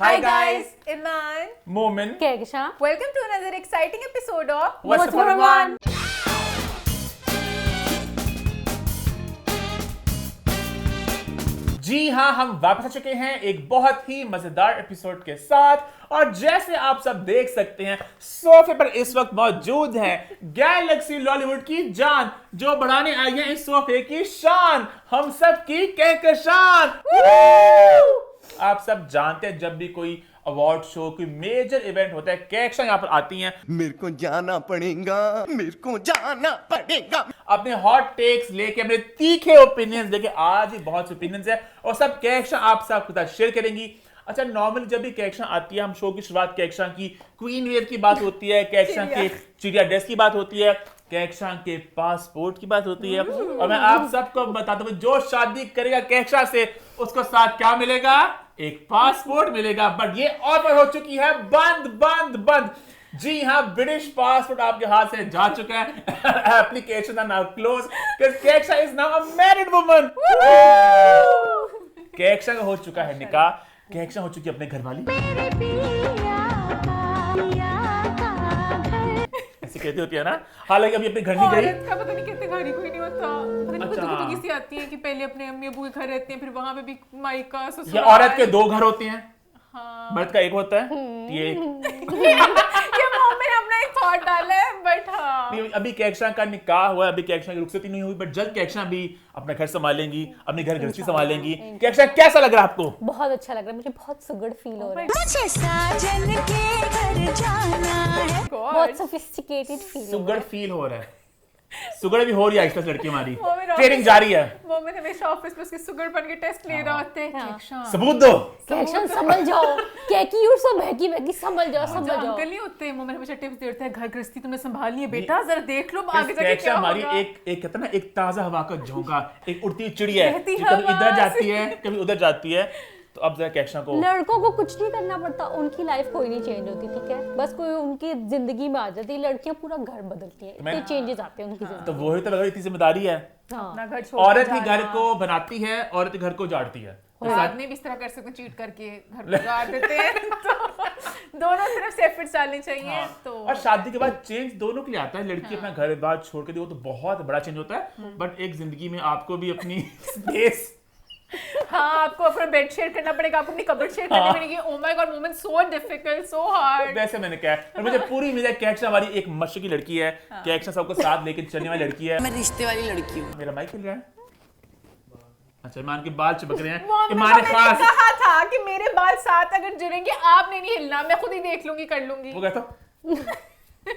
Hi guys, Iman, Momin. Keksha. welcome to another exciting episode of What's for one? जी हाँ, हम वापस आ चुके हैं एक बहुत ही मजेदार एपिसोड के साथ। और जैसे आप सब देख सकते हैं, सोफे पर इस वक्त मौजूद है गैलेक्सी लॉलीवुड की जान, जो बढ़ाने आई है इस सोफे की शान, हम सब की कहकशान। आप सब जानते हैं, जब भी कोई अवार्ड शो, कोई मेजर इवेंट होता है, कहकशां यहाँ पर आती हैं। मेरे को जाना पड़ेगा, मेरे को जाना पड़ेगा। अपने हॉट टेक्स लेके, अपने तीखे ओपिनियंस लेके, आज ही बहुत से ओपिनियंस है और सब कहकशां आप सबके साथ शेयर करेंगी। अच्छा, नॉर्मल जब भी कहकशां आती है, हम शो की शुरुआत कहकशां की क्वीन वेव की बात होती है, कहकशां के चिड़िया ड्रेस की बात होती है, कहकशां के पासपोर्ट की बात होती है। और मैं आप सबको बताता हूँ, जो शादी करेगा कहकशां से, उसको साथ क्या मिलेगा? एक पासपोर्ट मिलेगा। बट ये ऑफर हो चुकी है बंद बंद बंद। जी हाँ, ब्रिटिश पासपोर्ट आपके हाथ से जा चुका है। Application are now close because Kahkashan is now a married woman. Kahkashan का हो चुका है निकाह, कहकशां हो चुकी है अपने घरवाली। ऐसे कहती होती है ना। हालांकि अभी अपने घर नहीं गई। औरत का पता नहीं कितने घर ही कोई नहीं होता। पता नहीं अच्छा। कुछ किसी आती है कि पहले अपने अम्मी अबू के घर रहते हैं, फिर वहां पे भी मायका ये ससुराल। औरत के दो घर होते हैं, हाँ। मर्द का एक होता है। ये ये मोमेंट अपना एक थॉट डाला है, बट हाँ। नहीं, अभी कहकशां का निकाह हुआ है, अभी कहकशां की रुखसती नहीं हुई, बट जल्द कहकशां भी अपना घर संभालेंगी, अपने घर गृहस्थी संभालेंगी। कहकशां, कैसा लग रहा है आपको? बहुत अच्छा लग रहा है, मुझे बहुत सुगड़ फील हो रहा है, मुझे साजन के घर जाना है। बहुत सोफिस्टिकेटेड फील हो रहा सुगड़ है। फील हो रहा है। सुगड़ भी हो रही है आहिस्ता से, लड़की हमारी वो मेरा ट्रेनिंग जारी है। मोमेंट हमेशा ऑफिस में उसके सुगरपन के टेस्ट ले रहे होते हैं। कहकशां। सबूत दो। कहकशां संभल जाओ, कहकी और सब बहकी बहकी संभल जाओ, जो संभल जाओ। अंकल नहीं होते, मोमेंट हमेशा टिप्स देते हैं, घर गृहस्थी तुमने संभाल ली है बेटा, जरा देख लो आगे जाके कहकशां क्या हमारी होगा। एक कहते हैं ना, एक ताजा हवा का झोंका, एक उड़ती हुई चिड़िया है, बहती जो कभी हवा इधर जाती से। है, कभी उधर जाती है। तो अब जरा कहकशां को लड़कों को कुछ नहीं करना पड़ता, उनकी लाइफ कोई नहीं चेंज होती, ठीक है? बस कोई उनकी जिंदगी में आ जाती है, लड़कियां पूरा घर बदलती हैं, इतने चेंजेस आते हैं उनकी जिंदगी तो वो ही तो लगा, इतनी जिम्मेदारी है। में। हाँ। अपना घर छोड़ औरत के ही घर जाना। को बनाती है, औरत ही घर को उजाड़ती है। और आदमी भी इस तरह कर सकते हैं, चीट करके घर पे गाड़ देते हैं। तो दोनों तरफ से एफर्ट्स डालने चाहिए। हाँ। तो और शादी के बाद चेंज दोनों के लिए आता है। लड़की अपना घर बार छोड़ के दे, वो तो बहुत बड़ा चेंज होता है। बट एक जिंदगी में आपको भी अपनी स्पेस, हाँ, आपको अपना बेड शेयर करना पड़ेगा, आपको अपनी कबर्ड शेयर करनी पड़ेगी। Oh my God, moment so difficult, so hard. वैसे मैंने कहा है। और मुझे पूरी उम्मीद है कहकशां हमारी एक मशक़ी लड़की है, कहकशां सबको साथ लेके चलने वाली लड़की है। मैं रिश्ते वाली लड़की हूँ। मेरा माइक हिल रहा है। अच्छा, ईमान के बाल चिपक रहे हैं। मोमेंट ईमान ने खास कहा था कि मेरे बाल साथ अगर जुड़ेंगे, आपने नहीं हिलना, मैं खुद ही देख लूंगी, कर लूंगी। वो कहता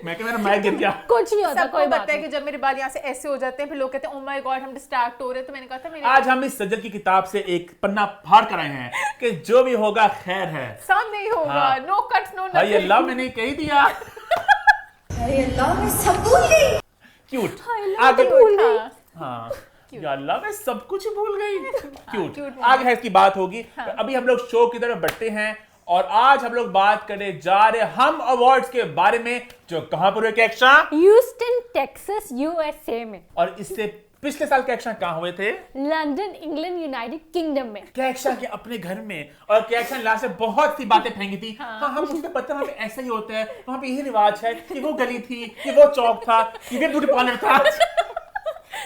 मैं क्या, मेरा माइक गिर गया। कुछ नहीं होता, सबको कोई पता बात है नहीं। कि जब मेरे बाल यहाँ से ऐसे हो जाते हैं, फिर लोग कहते हैं ओह माय गॉड हम डिस्ट्रैक्ट हो रहे हैं। तो मैंने कहा था मेरे आज हम इस सज्जन की किताब से एक पन्ना फाड़ कर आए हैं कि जो भी होगा खैर है। सब नहीं होगा। हाँ। नो कट्स, नो हाय नथिंग। अल्लाह, मैंने कही दिया। अरे अल्लाह, मैं सब भूल गई। क्यूट। अल्लाह, आगे भूल गई। हाँ, या अल्लाह, मैं सब कुछ ही भूल गई। क्यूट। cute आगे है इसकी बात होगी। अभी हम लोग शो की तरफ बढ़ते हैं और आज हम लोग बात करने जा रहे हैं हम अवार्ड्स के बारे में, जो कहां पर हुए कहकशां? ह्यूस्टन, टेक्सास, यूएसए में। और इससे पिछले साल कहकशां कहां हुए थे? लंदन, इंग्लैंड, यूनाइटेड किंगडम में। कहकशां के अपने घर में। और कहकशां लास्ट से बहुत सी बातें फेंकी थी। हाँ, हम उसको पता है, वहाँ पे ऐसा ही होता है, वहाँ पे यही रिवाज है कि वो गली थी, कि वो चौक था, कि वो ब्यूटी पार्लर था।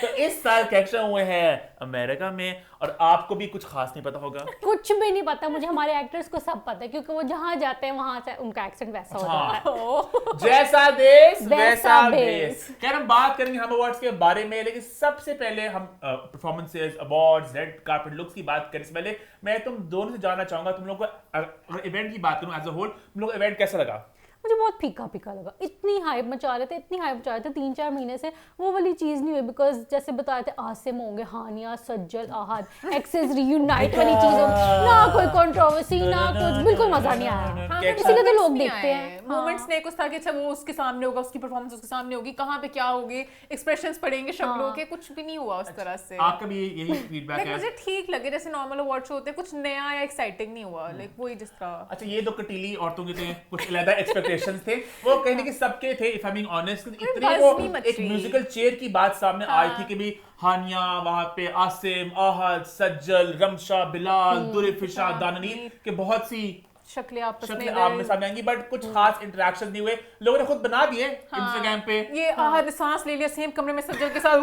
तो इस साल कहकशां हुए हैं अमेरिका में, और आपको भी कुछ खास नहीं पता होगा। कुछ भी नहीं पता मुझे, हमारे एक्टर्स को सब पता है, क्योंकि वो जहाँ जाते हैं वहां से उनका एक्सेंट वैसा हो जाता है। जैसा देश वैसा वैसा भेस। खैर, हम बात करेंगे हम अवार्ड्स के बारे में, लेकिन सबसे पहले हम performances, awards, red carpet looks की बात करने से पहले मैं तुम दोनों से जानना चाहूंगा, तुम लोग को अगर इवेंट की बात करूं एज अ होल, तुम लोग इवेंट कैसा लगा? मुझे बहुत फीका फीका लगा। इतनी हाइप मचा रहे थे, इतनी हाइप मचा रहे थे, 3-4 महीने से वो वाली चीज नहीं हुई। बिकॉज जैसे बताए थे, आसिम होंगे, हानिया, सज्जल, आहद, एक्सेस रियूनाइट वाली चीज होगी ना, कोई कंट्रोवर्सी ना कुछ, बिल्कुल मजा नहीं आया। हाँ, इसीलिए तो लोग नहीं देखते आए। हैं। मोमेंट्स ने कुछ था कि अच्छा वो उसके सामने होगा, उसकी परफॉर्मेंस उसके सामने होगी, कहाँ पे क्या होगी, एक्सप्रेशंस पढ़ेंगे शक्लों के, कुछ भी नहीं हुआ उस तरह से। आपका भी यही फीडबैक लाइक है? मुझे ठीक लगे, जैसे नॉर्मल अवार्ड शो होते हैं, कुछ नया या एक्साइटिंग नहीं हुआ। लाइक वही जिस तरह अच्छा, ये दो कटीली औरतों के थे, कुछ अलग एक्सपेक्टेशंस थे, वो कहीं ना कहीं सबके थे। इफ आई बीइंग ऑनेस्ट, इतनी बस वो नहीं मची। एक म्यूजिकल चेयर की बात सामने आई थी कि भी हानिया, वहां पे आसिम, आहद, सज्जल, रमशा, बिलाल, दुरे, फिशा, दाननी के बहुत सी शक्लें आपस में शक्लें आमने सामने आएंगी, बट कुछ खास इंटरेक्शन नहीं हुए, लोगों ने खुद बना दिए इंस्टाग्राम पे। ये आहद सांस ले लिया सेम कमरे में सज्जल के साथ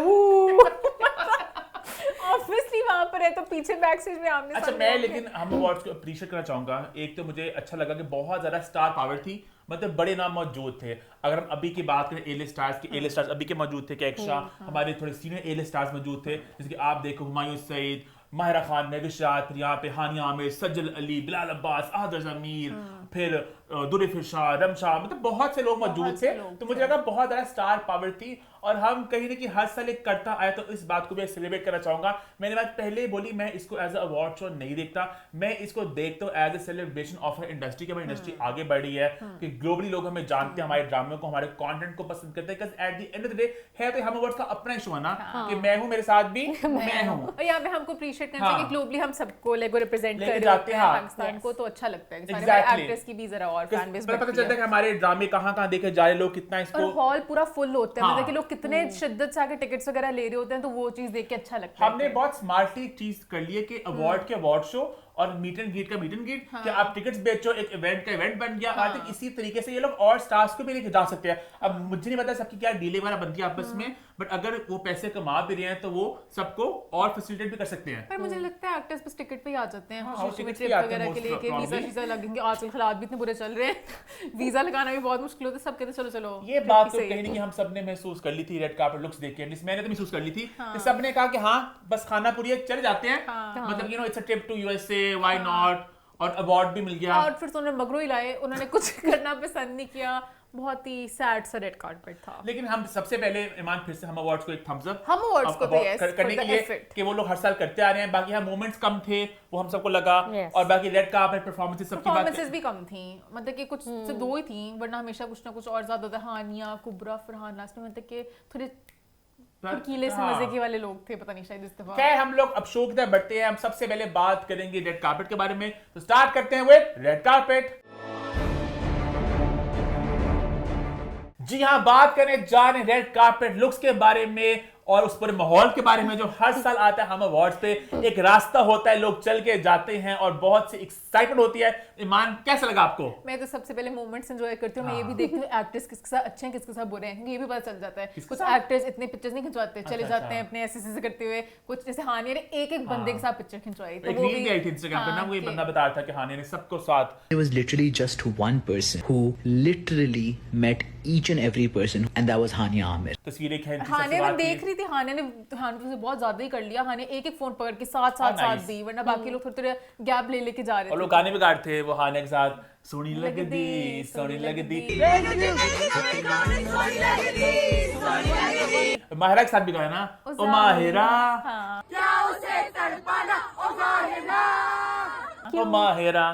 ऑब्वियसली वहां पर है तो पीछे बैक स्टेज में आमने अच्छा, सामने मैं होंगे। लेकिन हम अवार्ड्स को अप्रिशिएट करना चाहूंगा। एक तो मुझे अच्छा लगा कि बहुत ज्यादा स्टार पावर थी, मतलब बड़े नाम मौजूद थे। अगर हम अभी की बात करें ए लिस्ट स्टार्स की, ए लिस्ट स्टार्स अभी के मौजूद थे, कैक्शा हमारे थोड़े सीनियर ए लिस्ट स्टार्स मौजूद थे, जैसे कि आप देखो हुमायूं सईद, माहिरा खान, मेहविशात, फिर यहाँ पे हानिया आमिर, सज्जल अली, बिलाल अब्बास, आहद जमीर, फिर दुरे फिरशाद, रमशा, मतलब बहुत से लोग मौजूद थे। तो मुझे लगा बहुत ज्यादा स्टार पावर थी और हम कहीं ना कहीं हर साल एक करता आया, तो इस बात को भी सेलिब्रेट करना चाहूंगा। मैंने बात पहले ही बोली, मैं इसको एज अ अवार्ड शो नहीं देखता, मैं इसको देखता हूँ as a celebration of industry की। हमारी इंडस्ट्री आगे बढ़ रही है कि ग्लोबली लोग हमें जानते हैं, हमारे ड्रामे को, हमारे कंटेंट को पसंद करते हैं। At the end of the day है तो हम अवार्ड्स का अपना शो है ना, कि मैं हूँ, मेरे साथ भी मैं हूँ। और यहाँ पे हमको अप्रिशिएट करना चाहिए कि ग्लोबली हम सबको लेगो रिप्रेजेंट लेके कर जाते रहे हैं, हैं पाकिस्तान को, तो अच्छा लगता है कि सारे Exactly. एक्ट्रेस की भी जरा और फैन बेस पता चलता है कि हमारे ड्रामे कहाँ देखे जा रहे, लोग कितना और इसको। हॉल पूरा फुल होता है, हाँ। मतलब कि लोग कितने शिद्दत से आके टिकट्स वगैरह ले रहे होते हैं, तो वो चीज देख के अच्छा लगता है। हमने बहुत स्मार्टली एक चीज कर ली है कि अवार्ड के अवार्ड शो और मीट एंड ग्रीट का मीट एंड ग्रीट, कि आप टिकट्स बेचो, एक इवेंट का इवेंट बन गया। आई थिंक इसी तरीके से ये लोग और स्टार्स को भी लेके जा सकते हैं। अब मुझे नहीं पता सबकी क्या डीले वगैरह बनती है आपस में, बट अगर वो पैसे कमा भी रहे हैं तो वो सबको और फैसिलिटेट भी कर सकते हैं। पर मुझे लगता है एक्टर्स बस टिकट पे ही आ जाते हैं, हाँ, खुशी tickets ट्रिप पे आते हैं वगैरह के लिए most कि वीजा probably। वीजा लगेंगे। आजकल हालात भी इतने बुरे चल रहे हैं वीजा लगाना भी बहुत मुश्किल होता है, सब कहते हैं चलो चलो ये trip बात ही तो सही है। कहीं ना कहीं हम सब ने महसूस कर ली थी रेड कार्पेट लुक्स देख के, at least मैंने तो महसूस कर ली थी कि सब ने कहा कि हाँ बस खाना पूरी है, चले जाते हैं, मतलब you know it's a trip to USA, why not, और अवार्ड भी मिल गया। आउटफिट्स उन्होंने मगरों ही लाए, उन्होंने कुछ करना पसंद नहीं किया, बहुत ही सैड सा रेड कार्पेट था। लेकिन हम सबसे पहले ईमान फिर से हम अवार्ड्स को एक थम्स अप, हम awards को तो yes, करने for के the लिए effort। कि वो लोग हर साल करते आ रहे हैं। बाकी यहाँ मोमेंट्स कम थे, वो हम सबको लगा, Yes। और बाकी रेड कार्पेट परफॉर्मेंसेस सबकी बात परफॉर्मेंसेस भी कम थी, मतलब कि कुछ से दो ही थी, वरना हमेशा कुछ ना कुछ और ज्यादा था। हानिया, कुबरा, फरहान, लास्ट में मतलब कि थोड़े फुर्तीले से मजे के वाले लोग थे, पता नहीं शायद इस दफा। खैर हम लोग अब शो की तरफ बढ़ते हैं। हम सबसे पहले बात करेंगे रेड कार्पेट के बारे में, तो स्टार्ट करते हैं विद रेड कार्पेट। जी हाँ, बात करने जा रहे हैं रेड कार्पेट लुक्स के बारे में और उस पूरे माहौल के बारे में जो हर साल आता है हम अवार्ड्स पे। एक रास्ता होता है, लोग चल के जाते हैं और बहुत सी एक्साइटमेंट होती है। ईमान, कैसा लगा आपको? मैं तो सबसे पहले मोमेंट्स एंजॉय करती हूँ। मैं ये भी देखती हूँ एक्टर्स किसके साथ अच्छे हैं, किसके साथ बुरे हैं, क्योंकि ये भी पता चल जाता है। कुछ एक्टर्स इतने पिक्चर्स नहीं खिंचवाते, चले अच्छा, जाते हैं अपने ऐसे करते हुए। कुछ जैसे हानिया ने एक बंदे के साथ पिक्चर खिंचवाई, तो एक वो रील भी आई थी इंस्टाग्राम पे ना, वो ये कि- बंदा बता रहा था कि हानिया ने सबको साथ। There was literally just one person who literally met each and every person, and that was Hania Amir. तस्वीरें खींची, हानिया सबसे ने बात देख की। रही थी, हानिया ने से बहुत ज्यादा ही कर लिया। हानिया एक फोन पकड़ के साथ nice। दी, वरना बाकी लोग थोड़े थोड़े गैप ले लेके जा रहे और थे। लोग गाने भी गा रहे थे वो हानिया के साथ, सोनी लगदी सोनी लगदी। माहिरा के साथ भी गाया ना, ओ माहिरा, ओ माहिरा।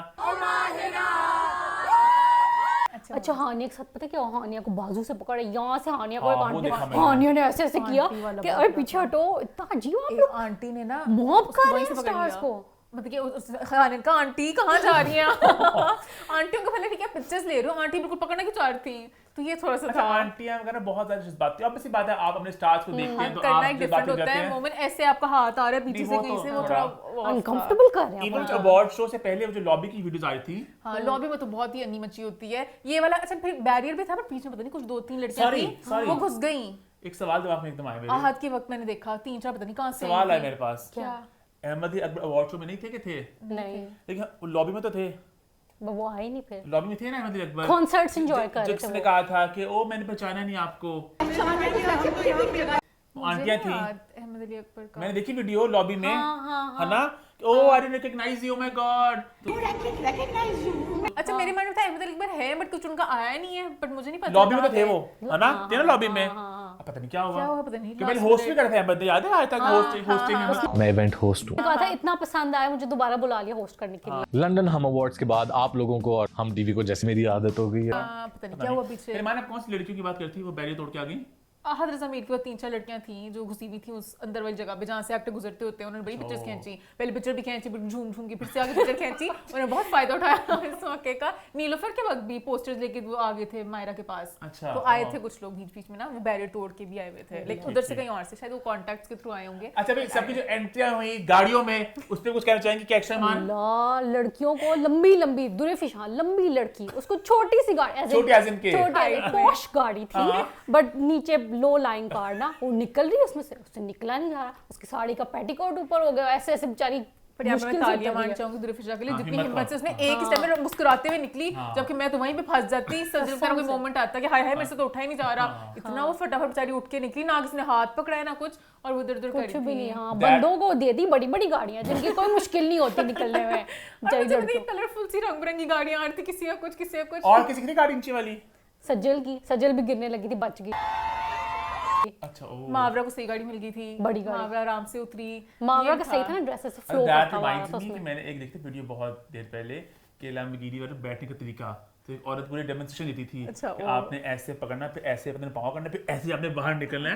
अच्छा, हानिया के साथ पता क्या, हानिया को बाजू से पकड़ा, यहाँ से हानिया को हाँ, एक वो आंटी, देखा मैंने। हानिया ने ऐसे ऐसे किया आंटी वाला कि बहुत अरे पीछे हटो, इतना अजीब आप एक लोग आंटी ने ना मॉब उसको कर वहीं रहे से हैं पकड़ स्टार्स लिया। को। मतलब कि खाने का आंटी कहाँ जा रही हैं आंटियों को पहले ठीक है पिक्चर्स ले रही हूँ, आंटी बिल्कुल पकड़ना क्यों चाह रही थी, तो ये थोड़ा सा अच्छा, था। आंटियां वगैरह बहुत ज्यादा बात थी। ऑब्वियसली बात है, आप अपने स्टार्स को देखते हैं तो करना आप एक जो डिफरेंट बातें होता करते है। हैं। मोमेंट ऐसे आपका हाथ आ रहा है पीछे नहीं, से वो कहीं तो से, वो थोड़ा थोड़ा अनकंफर्टेबल कर रहे हैं इवन आप। अवार्ड शो से पहले जो लॉबी की वीडियोस आ रही थी, हाँ, लॉबी में तो बहुत ही अन्नी मची होती है ये वाला। अच्छा, फिर बैरियर भी था, पर पीछे पता नहीं कुछ 2-3 लड़कियां Sorry, थी, sorry। वो घुस गई। एक सवाल दिमाग में एकदम आया मेरे, आहत के वक्त मैंने देखा 3-4 पता नहीं कहाँ से सवाल आई आया थी। मेरे पास। क्या? अहमद अकबर अवार्ड शो में नहीं थे कि थे? नहीं, लेकिन लॉबी में तो थे, वो आए नहीं फिर, लॉबी में थे ना अहमद अकबर। कॉन्सर्ट्स एंजॉय कर रहे जिसने थे कहा था कि ओ मैंने पहचाना नहीं आपको, वो आंटियां थी। अहमद अली अकबर का मैंने देखी वीडियो लॉबी में, हाँ, है ना, oh I didn't recognize you, my god. अच्छा, मेरे मन में था अहमद अली अकबर है, बट कुछ उनका आया नहीं है, बट मुझे नहीं पता लॉबी में तो कहाँ थे है। वो, है ना, थे ना लॉबी में। अब पता नहीं क्या क्या हुआ, हुआ पता नहीं। कि मैंने last होस्ट भी minute- कर रहे हैं, याद है आज तक होस्टिंग मैं इवेंट होस्ट हूँ। कहा था इतना पसंद आया मुझे, दोबारा बुला लिया होस्ट करने के लिए। लंदन हम अवार्ड्स के बाद आप लोगों को और हम टीवी को जैसे मेरी आदत हो गई है, हाँ, पता नहीं क्या हुआ पीछे। मेरे माने कौन सी लड़कियों की बात करती है वो बैरियर तोड़ के आ गई? आहद रज़ा मीर की वो 3-4 लड़कियां थी जो घुसी हुई थी उस अंदर वाली जगह पे जहाँ से एक्टर गुजरते होते हैं, उन्होंने बड़ी पिक्चर्स खींची, पहले पिक्चर भी खींची, फिर झूम झूम के फिर से आगे पिक्चर खींची, उन्होंने बहुत फायदा उठाया इस मौके का। नीलोफर के वक्त भी पोस्टर्स लेके वो आ गए थे मायरा के पास, अच्छा, तो आए थे कुछ लोग बीच बीच में ना, वो बैरियर तोड़ के भी आए हुए थे, लेकिन उधर से कहीं और से, शायद वो कॉन्टैक्ट्स के थ्रू आए होंगे। अच्छा भाई, सबकी जो एंट्रियां हुई गाड़ियों में, उस पे कुछ कहना चाहेंगे कि एक्शन मान अल्लाह, लड़कियों को लंबी लंबी दुरे फिशा लंबी लड़की, उसको छोटी सी गाड़ी, छोटी as in के? छोटी पॉश गाड़ी थी, बट नीचे लो लाइन कार ना, वो निकल रही है उसमें से, उससे निकला नहीं जा रहा, उसकी साड़ी का पेटीकोट ऊपर हो गया, ऐसे ऐसे बेचारी पर यहाँ पे मैं मुश्किल से तालियां उतर रही मारना है। चाहूंगी दुर्फिशा के लिए, जितनी हिम्मत हिम्मत से उसने का। एक ही स्टेप में मुस्कुराते हुए निकली, जबकि मैं तो वहीं पे फंस जाती, सजल का कोई से। मोमेंट आता कि हाय हाय मेरे से तो उठा ही नहीं जा रहा, इतना वो फटाफट बेचारी उठ के निकली, ना किसी ने हाथ पकड़ाया ना कुछ, और वो इधर उधर कुछ भी नहीं। हाँ, That- बंदों को दे दी बड़ी बड़ी गाड़ियां जिनकी कोई मुश्किल नहीं होती निकलने में, बेचारी लड़कियों। कलरफुल सी रंग बिरंगी गाड़ियां आ रही थी, किसी का कुछ किसी का कुछ। और किसी की नहीं गाड़ी नीचे वाली? सज्जल भी गिरने लगी थी, बच गई। अच्छा, ओ मावरा को सही गाड़ी मिल गई थी, बड़ी गाड़ी। मावरा आराम से उतरी, मावरा ये का सही था ना, ड्रेस ऐसे फ्लो दैट करता हुआ आ रहा रिमाइंड्स था मी कि उसमें। मैंने एक देखी वीडियो बहुत देर पहले कि लैम्बोर्गिनी वाले बैठने का तरीका, तो एक औरत पूरी डेमोंस्ट्रेशन देती थी अच्छा, कि ओ। आपने ऐसे पकड़ना, फिर ऐसे अपने पाँव करना, फिर ऐसे आपने बाहर निकलना है।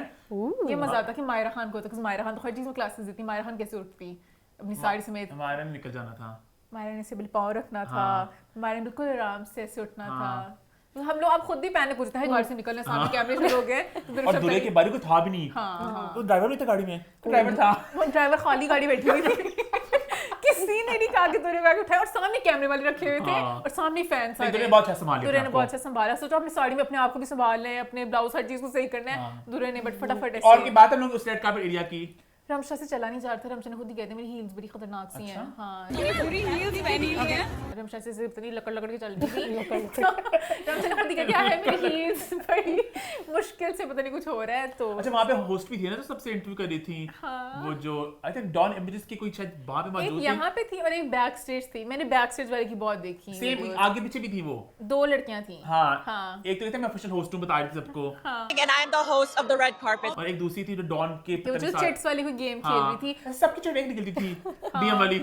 ये मजा आता कि मायरा खान को होता है, मायरा खान तो हर चीज में क्लासेस देती, मायरा खान कैसे उठती अपनी साड़ी समेत, हमारे में निकल जाना था। मायरा ने सिर्फ पाँव रखना था, मायरा ने बिल्कुल आराम से ऐसे उठना था। हाँ। तो हम लोग अब खुद भी पहनने पूछते हैं घर से निकलने, सामने कैमरे शुरू हो गए, तो फिर और सब दूल्हे पहले- की बारी को था भी नहीं, हाँ, तो ड्राइवर भी था गाड़ी में, तो ड्राइवर था। वो ड्राइवर खाली गाड़ी बैठी हुई थी किसी ने नहीं कहा कि दूल्हे को आगे उठाया, और सामने कैमरे वाले रखे हुए थे, हाँ। और सामने फैंस नहीं, दूल्हे ने बहुत अच्छा संभाल लिया दूल्हे ने अपने बहुत आप अच्छा संभाला, सोचो अपनी साड़ी में अपने आप को भी संभाल लें, अपने ब्लाउज हर चीज को सही करना है, हाँ। दूल्हे ने बट फटाफट और की ऐसे। बात है हम लोग उस रेड कार्पेट एरिया की, रमशा से चला नहीं जा रहा था, रमशा ने खुद ही कहते मेरी हील्स बड़ी खतरनाक सी हैं। अच्छा? हाँ, पूरी हील्स पहनी हुई है। रमशा से सिर्फ इतनी लकड़ लकड़ के चल रही थी रमशा ने खुद ही कहती है मेरी हील्स बड़ी मुश्किल से पता नहीं कुछ हो रहा है, तो अच्छा वहाँ पे होस्ट भी थी ना जो सबसे इंटरव्यू कर रही थी, वो जो आई थिंक डॉन इमेजेस की कोई शायद वहाँ पे एक मौजूद थी, यहाँ पे थी और एक बैक स्टेज थी, मैंने बैक स्टेज वाले की बहुत देखी सेम videos। आगे पीछे भी थी वो। 2 लड़कियां थी। हाँ, हाँ। एक तो कहते मैं ऑफिशियल होस्ट हूँ बता रही थी सबको, And I am the host of the red carpet. और एक दूसरी थी जो डॉन के वो जो चिट्स वाली कोई गेम खेल रही थी, सबकी चिट एक निकलती थी डीएम वाली।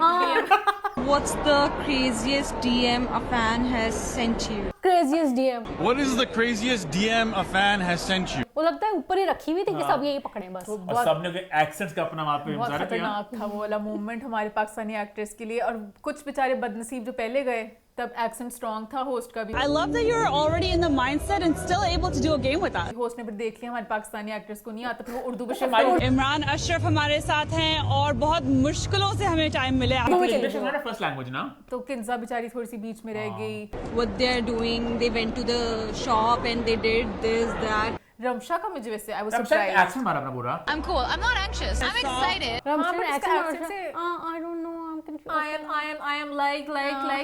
What's the craziest DM a fan has sent you? Craziest DM, What is the craziest DM a fan has sent you? वो लगता है ऊपर ही रखी हुई थी कि सब यही पकड़े बस। और सबने एक्सेंट्स का अपना वहाँ पे बहुत मुजाहरा किया। खतरनाक था वो वाला मूवमेंट हमारे पाकिस्तानी एक्ट्रेस के लिए, और कुछ बेचारे बदनसीब जो पहले गए, तब एक्सेंट स्ट्रॉन्ग था होस्ट का भी। I love that you're already in the mindset and still able to do a game with us. Host ने फिर देख लिया हमारे पाकिस्तानी एक्ट्रेस को नहीं आता, फिर वो उर्दू पे शिफ्ट हो इमरान अशरफ हमारे साथ हैं और बहुत मुश्किलों से हमें टाइम मिले इंग्लिश हमारा फर्स्ट लैंग्वेज ना। तो किंजा बेचारी थोड़ी सी बीच में रह गई। what they're doing. They went to the shop and they did this, that. Ramsha का मुझे वैसे आई वाज तब शायद सरप्राइज्ड। एक्सेंट मारा अपना पूरा। I'm cool. I'm not anxious. I'm excited. रमशन but action इसका accent से- I don't know, I M confuse. I am like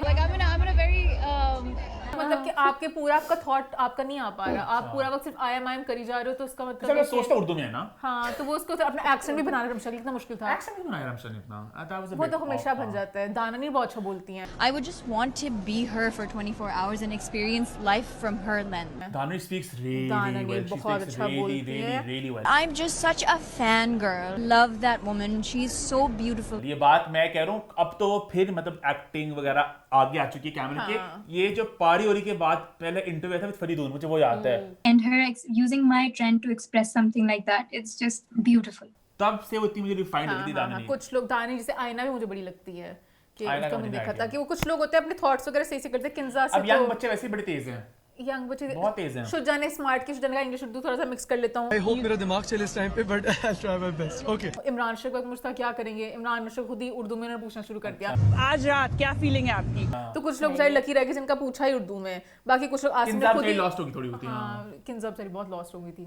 Like I'm in a very मतलब कि आपके पूरा आपका थॉट आपका नहीं आ पा रहा, आप पूरा वक्त सिर्फ आई एम करी जा रहे हो, तो उसका अच्छा मतलब मैं है कि- सोचता उर्दू में है ना। हाँ, तो वो उसको तो अपना एक्सेंट भी बनाना रमशा के लिए कितना मुश्किल था। एक्सेंट नहीं बनाया रमशन ने इतना। That was a वो bit तो हमेशा off, बन हाँ। जाता है। दाना नहीं बहुत अच्छा बोलती हैं। I would just want to be her for 24 hours and experience life from her lens. Danu speaks really दाना well. She बहुत speaks अच्छा really, बोलती है। really well. I'm just such a fangirl. Love that woman. She's so beautiful. ये बात मैं कह रहा हूँ, अब तो वो फिर मतलब एक्टिंग वगैरह आगे आ चुकी है कैमरे के। ये जो पारी होरी के बाद पहले इंटरव्यू था विद फरीदून, मुझे वो याद है। And her using my trend to express something like that, it's just beautiful. तब से वो इतनी मुझे रिफाइंड लगी थी हाँ, दानी। कुछ लोग दानी जैसे आईना भी मुझे बड़ी लगती है कि आईना उसका का मैंने मुझे देखा idea था कि वो कुछ लोग होते हैं अपने थॉट्स वगैरह सही से करते हैं। किंजा से अब यंग बच्चे वैसे ही बड़े तेज हैं। यंग बच्चे बहुत तेज हैं। शुजा ने स्मार्ट की, शुजा ने इंग्लिश उर्दू थोड़ा सा मिक्स कर लेता हूँ। hope मेरा दिमाग चले इस टाइम पे, but I'll try my best. Okay. Imran Ashraf को मुझसे क्या करेंगे, इमरान अशरफ खुद ही उर्दू में उन्होंने पूछना शुरू कर दिया। आज रात क्या फीलिंग है आपकी? तो कुछ लोग बेचारे लकी रह गए जिनका पूछा ही उर्दू में, बाकी कुछ लोग आसिम ने किंजा खुद ही लॉस्ट होगी थोड़ी होती है। हाँ, किंजा बेचारी बहुत लॉस्ट हो गई थी।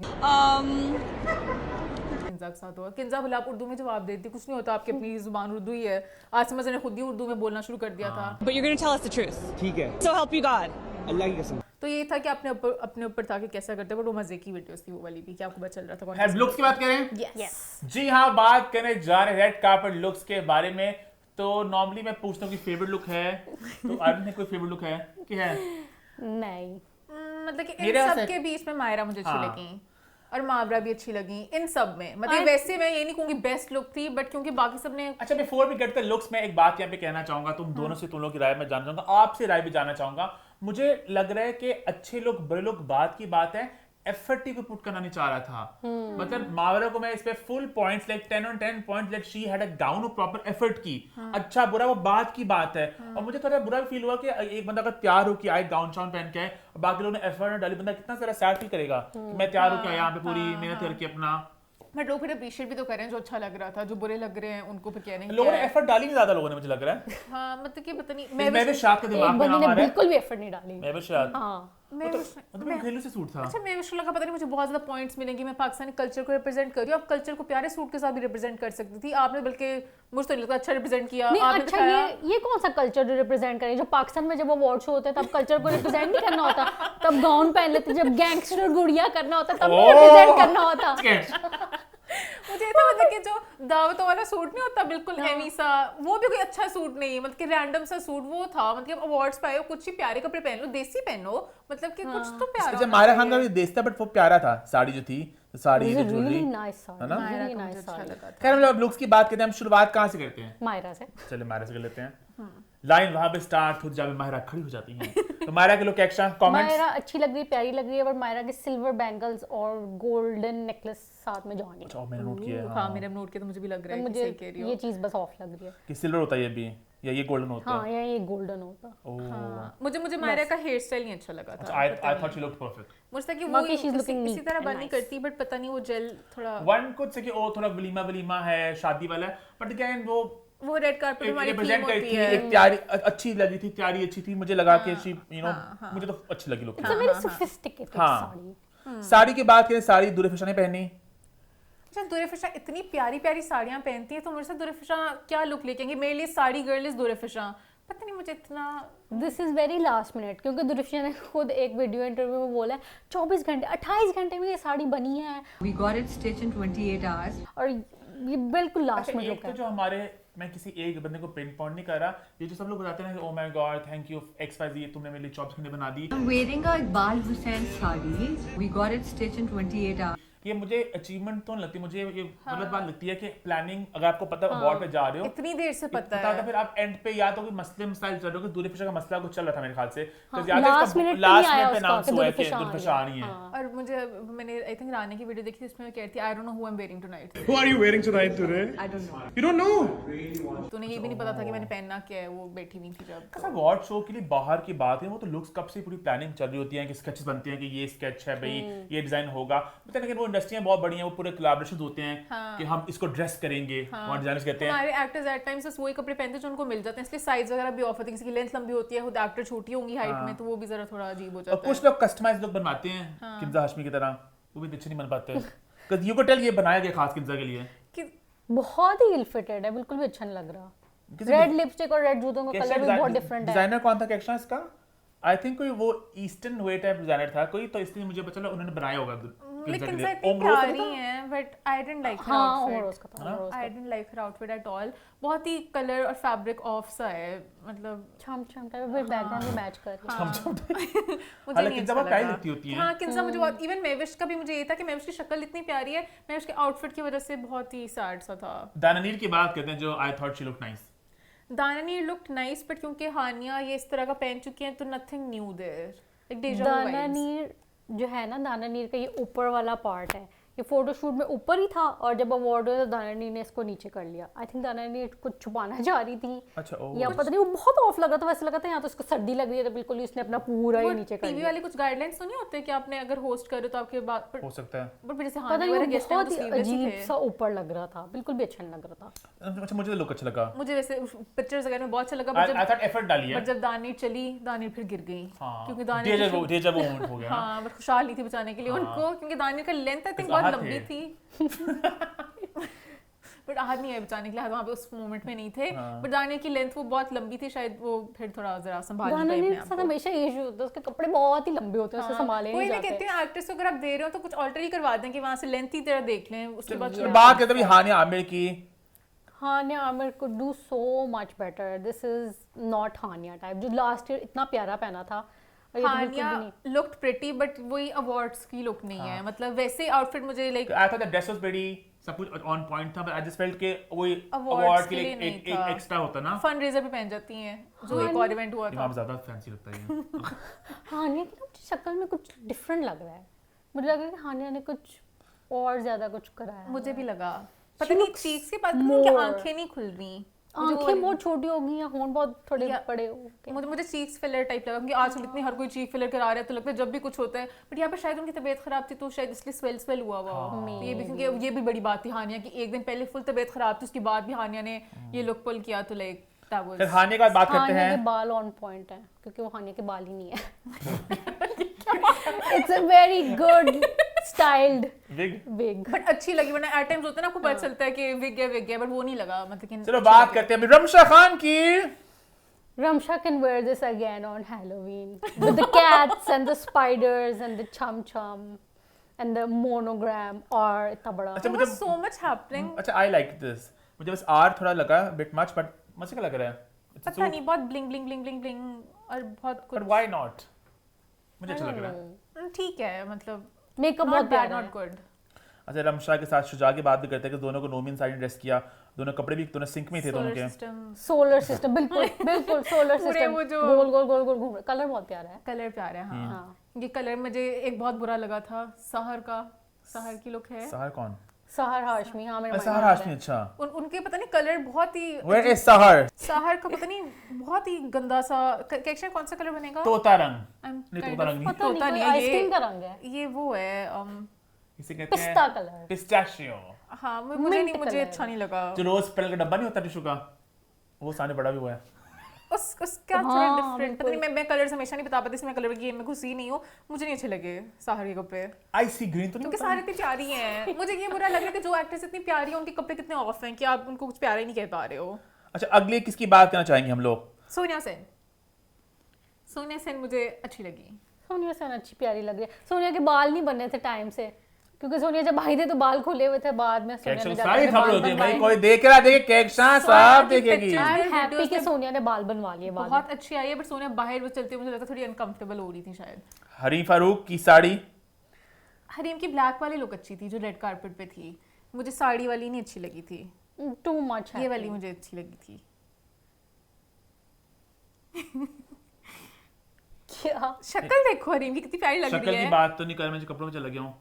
किंजा के साथ हुआ। किंजा भला आप उर्दू में जवाब देती, कुछ नहीं होता, आपकी अपनी जुबान उर्दू ही है। आसिम ने खुद ही उर्दू में बोलना शुरू कर दिया था। But you're going to tell us the truth. ठीक है, So help you God. अल्लाह की कसम। तो ये था कि अपने ऊपर था कि कैसा करते, बट वो मजे की वीडियोस थी वो वाली भी, क्या आपको पता चल रहा था कौन हेड लुक्स की बात करें? यस। जी हाँ, बात करने जा रहे हैं रेड कार्पेट लुक्स के बारे में। तो नॉर्मली मैं पूछता हूँ कि फेवरेट लुक है, तो आपने कोई फेवरेट लुक है कि है? नहीं, मतलब कि मेरे इन वैसे- सब के बीच में मायरा मुझे अच्छी हाँ। लगी और मावरा भी अच्छी लगी इन सब में। मतलब वैसे मैं ये नहीं कहूँगी बेस्ट लुक थी, बट क्योंकि बाकी सब ने अच्छा, before we get the looks, मैं एक बात यहाँ पे कहना चाहूंगा, तुम दोनों से तुम लोग की राय मैं जानना चाहूंगा, आपसे राय भी जानना चाहूंगा। मुझे लग रहा है कि अच्छे लोग बुरे लोग बात की बात है, एफर्ट ही को पुट करना नहीं चाह रहा था। मतलब मावरा को मैं इस पे full points like 10 on 10 points that she had a down of proper effort की। अच्छा बुरा वो बात की बात है। और मुझे थोड़ा बुरा फील हुआ कि एक बंदा अगर तैयार हो के आए गाउन शाउन पहन के आए और बाकी लोगों ने एफर्ट डाली, बंदा कितना सारा सैड फील करेगा कि मैं तैयार हो के आया यहाँ पे पूरी मेहनत करके अपना। बट लोग फिर अप्रिशिएट भी तो कर रहे हैं, जो अच्छा लग रहा था, जो बुरे लग रहे हैं उनको फिर कहने लोगों ने एफर्ट डाली नहीं ज्यादा, लोगों ने मुझे लग रहा है। हाँ मतलब कि पता नहीं मैं भी शायद के दिमाग में नाम आ रहा है, बिल्कुल भी एफर्ट नहीं डाली। मैं भी शायद मैं मतलब घरेलू से सूट था। अच्छा मैं विश्व लगा पता नहीं मुझे बहुत ज्यादा पॉइंट्स मिलेंगे, मैं पाकिस्तानी कल्चर को रिप्रेजेंट कर रही हूँ। आप कल्चर को प्यारे सूट के साथ भी रिप्रेजेंट कर सकती थी, आपने बल्कि मुझे तो नहीं लगता अच्छा रिप्रेजेंट किया आपने। अच्छा ये कौन सा कल्चर रिप्रेजेंट करें? जो पाकिस्तान में जब अवार्ड शो होते हैं तब कल्चर को रिप्रेजेंट नहीं करना होता, तब गाउन पहन लेते। जब गैंगस्टर गुड़िया करना होता तब रिप्रेजेंट करना होता। मुझे ऐसा मतलब कि जो दावतों वाला सूट नहीं होता बिल्कुल हेवी सा, वो भी कोई अच्छा सूट नहीं है, मतलब कि रैंडम सा सूट वो था। मतलब अवार्ड्स पे आए हो, कुछ ही प्यारे कपड़े पहन लो, देसी पहनो, मतलब कि कुछ तो प्यारा। जब मायरा खान का भी देश था बट वो प्यारा था, साड़ी जो थी, साड़ी ज्वेलरी है ना। खैर हम लोग लुक्स की बात करते हैं, हम शुरुआत कहाँ से करते हैं? मायरा से। चलिए मायरा से कर लेते हैं। लाइन वहां पे स्टार्ट हो जब मायरा खड़ी हो जाती है तो मायरा के लोग एक्शन कमेंट्स। मायरा अच्छी लग रही है, प्यारी लग रही है, बट मायरा के सिल्वर बैंगल्स और गोल्डन नेकलेस साथ में जॉनी। अच्छा मैंने नोट किया है। हां मैंने नोट किया तो मुझे भी लग रहा है कि सही कह रही हो। ये चीज बस ऑफ लग रही है कि सिल्वर होता है ये भी या ये गोल्डन होता है? हां ये गोल्डन होता। हां मुझे मायरा का हेयर स्टाइल नहीं अच्छा लगा था। आई थॉट शी लुक्ड परफेक्ट। मुझे था कि वो इसी तरह बन नहीं करती, बट पता नहीं वो जेल थोड़ा वन कुड से कि ओ थोड़ा वलीमा है, शादी वाला है, बट अगेन वो रेड कार्पेट हमारी थीम होती है। एक तैयारी अच्छी लगी थी, तैयारी अच्छी थी, मुझे लगा कि शी यू नो मुझे तो अच्छी लगी look. It's a very sophisticated sari. Sari की बात करें, साड़ी दुरेफिशा ने पहनी। अच्छा दुरेफिशा इतनी प्यारी प्यारी साड़ियां पहनती है, तो मुझे दुरेफिशा क्या लुक लेके आएंगे? मेरे लिए साड़ी गर्ल इज दुरेफिशा, पता नहीं मुझे इतना। This is very last minute, क्योंकि दुरेफिशा ने खुद एक वीडियो इंटरव्यू में बोला है 24 घंटे 28 घंटे में ये साड़ी बनी है। We got it stitched in 28 hours. और ये बिल्कुल लास्ट मिनट लुक है। जो हमारे, मैं किसी एक बंदे को पिन पॉइंट नहीं कर रहा, ये जो सब लोग बताते हैं कि oh my God thank you XYZ तुमने मेरे लिए 24 घंटे बना दी। I'm wearing a Iqbal Hussain sari. We got it stitched in 28 hours. ये मुझे अचीवमेंट तो लगती है, मुझे ये गलत बात लगती है कि प्लानिंग अगर आपको पता है अवार्ड पे जा रहे हो इतनी देर से पता है फिर आप एंड पे या तो कोई मसले मसाइल चल रहे हो कि दुरेफिशा का मसला कुछ चल रहा था मेरे ख्याल से, लास्ट मिनट पे अनाउंस हुआ है कि दुरेफिशा आ रही है। और मुझे मैंने आई थिंक रानी की वीडियो देखी थी, उसमें कहती है I don't know who I am wearing tonight. Who are you wearing tonight today? I don't know. You don't know? तूने ये भी नहीं पता था कि मैंने पहनना क्या है, वो बैठी हुई थी जब। अवार्ड शो के लिए बाहर की बात है, वो तो लुक्स कब से पूरी प्लानिंग चल रही होती है कि स्केचेस बनते हैं कि ये स्केच है भाई ये डिजाइन होगा, पता नहीं वो इंडस्ट्रियां बहुत बड़ी हैं, वो पूरे कोलैबोरेशंस होते हैं कि हम इसको ड्रेस करेंगे, वहां डिजाइनर्स कहते हैं। हमारे एक्टर्स एट टाइम्स वही कपड़े पहनते हैं जो उनको मिल जाते हैं, इसलिए साइज वगैरह भी ऑफ होती है, किसी की लेंथ लंबी होती है, खुद एक्टर छोटी होंगी हाइट में, तो वो भी जरा थोड़ा अजीब हो जाता है। और कुछ लोग कस्टमाइज लोग बनवाते हैं किंजा हाशमी की तरह, वो भी अच्छे नहीं बन पाते because you could tell ये बनाया गया खास किंजा के लिए कि बहुत ही इल फिटेड है, बिल्कुल भी अच्छा नहीं लग रहा। रेड लिपस्टिक और रेड जूतों का कलर भी बहुत डिफरेंट है। डिजाइनर कौन था कैक्शन इसका? आई थिंक कोई वो ईस्टर्न वे टाइप डिजाइनर था कोई, तो इसलिए मुझे पता चला उन्होंने बनाया होगा। लेकिन सही प्यारी हैं, but I didn't like her outfit. I didn't like her outfit at all. बहुत ही कलर और फैब्रिक ऑफ सा है, मतलब छम छम टाइप में बैकग्राउंड में मैच कर रही है। छम छम मुझे नहीं अच्छा लगा। लगती होती है। हां किंजा मुझे बहुत, इवन मेविश का भी मुझे ये था कि मेविश की शक्ल इतनी प्यारी है, मेविश के आउटफिट की वजह से बहुत ही सैड सा था। दानानीर की बात करते हैं जो I thought she look nice. Dananeer looked nice, but क्योंकि हानिया ये इस तरह का पहन चुकी हैं तो nothing new there, like deja vu vibes. Dananeer जो है ना, दानानीर का ये ऊपर वाला पार्ट है, ये फोटोशूट में ऊपर ही था और जब अवार्ड हुआ तो दानानीर ने इसको नीचे कर लिया। आई थिंक दानानीर कुछ छुपाना चाह रही थी। अच्छा या पता नहीं, वो बहुत ऑफ लगा था, वैसे लगा था यहाँ तो इसको सर्दी लग रही है तो बिल्कुल ही उसने अपना पूरा ही नीचे कर लिया। टीवी वाले कुछ गाइडलाइंस तो नहीं होते कि आपने अगर होस्ट करे तो आपके बाद हो सकता है, बट जैसे पता हानिया नहीं, वाला गेस्ट है बहुत तो ही स्लीवलेस ही अजीब थे। सा ऊपर लग रहा था, बिल्कुल भी अच्छा नहीं लग रहा था। अच्छा मुझे लुक अच्छा लगा, मुझे वैसे पिक्चर्स वगैरह में बहुत अच्छा लगा, आई थॉट एफर्ट डाली है, बट जब दानीर चली, दानीर फिर गिर गई क्योंकि दानीर डेजा वू मोमेंट हो गया। हां बट खुशहाल नहीं थी बचाने के लिए उनको, क्योंकि दानीर का लेंथ आई थिंक बहुत लंबी थी बट हाथ नहीं है बचाने के लिए, वहां पे उस मोमेंट में नहीं थे, बट दानीर की लेंथ वो बहुत लंबी थी, शायद वो फिर थोड़ा जरा संभाल नहीं पाई अपने आप को। हमेशा ये इशू होता है, उसके कपड़े बहुत ही लंबे होते हैं, उसे संभाले नहीं जाते। कोई कहते हैं एक्टर्स को अगर आप दे रहे हो तो कुछ ऑल्टर ही करवा दें कि वहां से लेंथ ही तेरा देख लें, उसके बाद बात करते हैं हानिया आमिर की। Hania Aamir could do so much better. This is not Hania type जो लास्ट ईयर इतना प्यारा पहना था। हानिया looked pretty but वही अवार्ड्स की लुक नहीं है, मतलब वैसे आउटफिट मुझे like I thought the dress was very सब कुछ ऑन पॉइंट था, बट आई जस्ट फेल्ट के वही अवार्ड के लिए एक एक्स्ट्रा होता ना, फंड रेजर पे पहन जाती हैं जो एक और इवेंट हुआ था, ज्यादा फैंसी लगता है। हानिया की शक्ल में कुछ डिफरेंट लग रहा है, मुझे लगा कि हानिया ने कुछ और ज्यादा कुछ कराया। मुझे भी लगा, पता नहीं चीक्स के बाद उनकी आंखें नहीं खुल रही, आंखें बहुत छोटी हो गई या होंठ बहुत थोड़े बड़े हो गए। मुझे चीक्स फिलर टाइप लगा, क्योंकि आजकल इतनी हर कोई चीक फिलर करा रहा है, तो लगता है जब भी कुछ होता है, बट यहाँ पे शायद उनकी तबीयत खराब थी तो शायद इसलिए स्वेल हुआ हुआ ये भी, क्योंकि ये भी बड़ी बात थी हानिया की, एक दिन पहले फुल तबीयत खराब थी, उसके बाद भी हानिया ने ये लुक पुल किया, तो लाइक फिर हानिया का बात करते हानिया हैं। के बाल ऑन पॉइंट हैं क्योंकि वो हानिया के बाल ही नहीं है। It's a very good styled wig, but अच्छी लगी, वरना एट टाइम्स होता है ना, आपको पता चलता है कि विग है, बट वो नहीं लगा, मतलब। चलो बात करते हैं अभी रमशा खान की। Ramsha can wear this again on Halloween with the cats and the spiders and the chum chum and the monogram और इतना बड़ा। अच्छा मुझे so much happening। अच्छा I like this, मुझे बस आर थोड़ा लगा bit much, but मुझे क्या लग रहा है पता नहीं, बहुत bling bling bling bling bling और बहुत कुछ, but why not, मुझे अच्छा लग रहा है। ठीक है, मतलब मेकअप बहुत बैड, प्यारा नॉट गुड। अच्छा रमशा के साथ शुजा की बात भी करते हैं कि दोनों को नोमिन साइड ड्रेस किया, दोनों कपड़े भी दोनों सिंक में थे दोनों के। सोलर सिस्टम बिल्कुल बिल्कुल सोलर सिस्टम, वो जो गोल गोल गोल गोल घूम रहा, कलर बहुत प्यारा है, कलर प्यारा है। हाँ, ये कलर मुझे एक बहुत बुरा लगा था, सहर की लुक है। सहर कौन? सहर हाशमी। हाँ मेरे सहर हाशमी, अच्छा उनके पता नहीं कलर बहुत ही, Where is सहर? सहर का पता नहीं बहुत ही गंदा सा, कैक्शन कौन सा कलर बनेगा? तोता रंग नहीं, तोता रंग नहीं, तोता नहीं है, आइसक्रीम का रंग है ये वो है इसे कहते हैं पिस्ता कलर, पिस्ताशियो। हाँ मुझे अच्छा नहीं लगा। जो रोज पेडल का डब्बा नहीं होता टिश्यू का, वो सामने बड़ा भी हुआ है। उसका थोड़ा डिफरेंट, पता नहीं, मैं कलर्स हमेशा नहीं बता पाती, इसमें कलर की मैं घुसी नहीं हूँ, मुझे नहीं अच्छे लगे सहर के कपड़े। आइसी ग्रीन तो नहीं क्योंकि होता? सारे इतनी प्यारी हैं, मुझे ये बुरा लगा कि जो एक्ट्रेस इतनी प्यारी है उनके कपड़े कितने ऑफ हैं कि आप उनको कुछ प्यारा ही नहीं कह पा रहे हो। अच्छा अगले किसकी बात करना चाहेंगे हम लोग? सोनिया सेन मुझे अच्छी लगी। सोनिया सेन अच्छी प्यारी लग रही है। सोनिया के बाल नहीं बने थे टाइम से, क्योंकि सोनिया जब आई थी तो बाल खुले हुए थे, बाद में सोनिया ने सारी खबर होती है भाई, कोई देख रहा देखे कैक्शा सब देखेगी। आई एम हैप्पी कि सोनिया ने बाल बनवा लिए, बहुत अच्छी आई है, बट सोनिया बाहर वो चलते मुझे लगता थोड़ी अनकंफर्टेबल हो रही थी शायद। हरीम फारूक की साड़ी, हरीम की ब्लैक वाली लुक अच्छी थी जो रेड कारपेट पे थी, मुझे साड़ी वाली नहीं अच्छी लगी थी, टू मच, ये वाली मुझे अच्छी लगी थी। क्या शक्ल देखो हरीम की कितनी प्यारी लग रही है। शक्ल की बात तो नहीं कर, मैं कपड़ों में चला गया हूँ।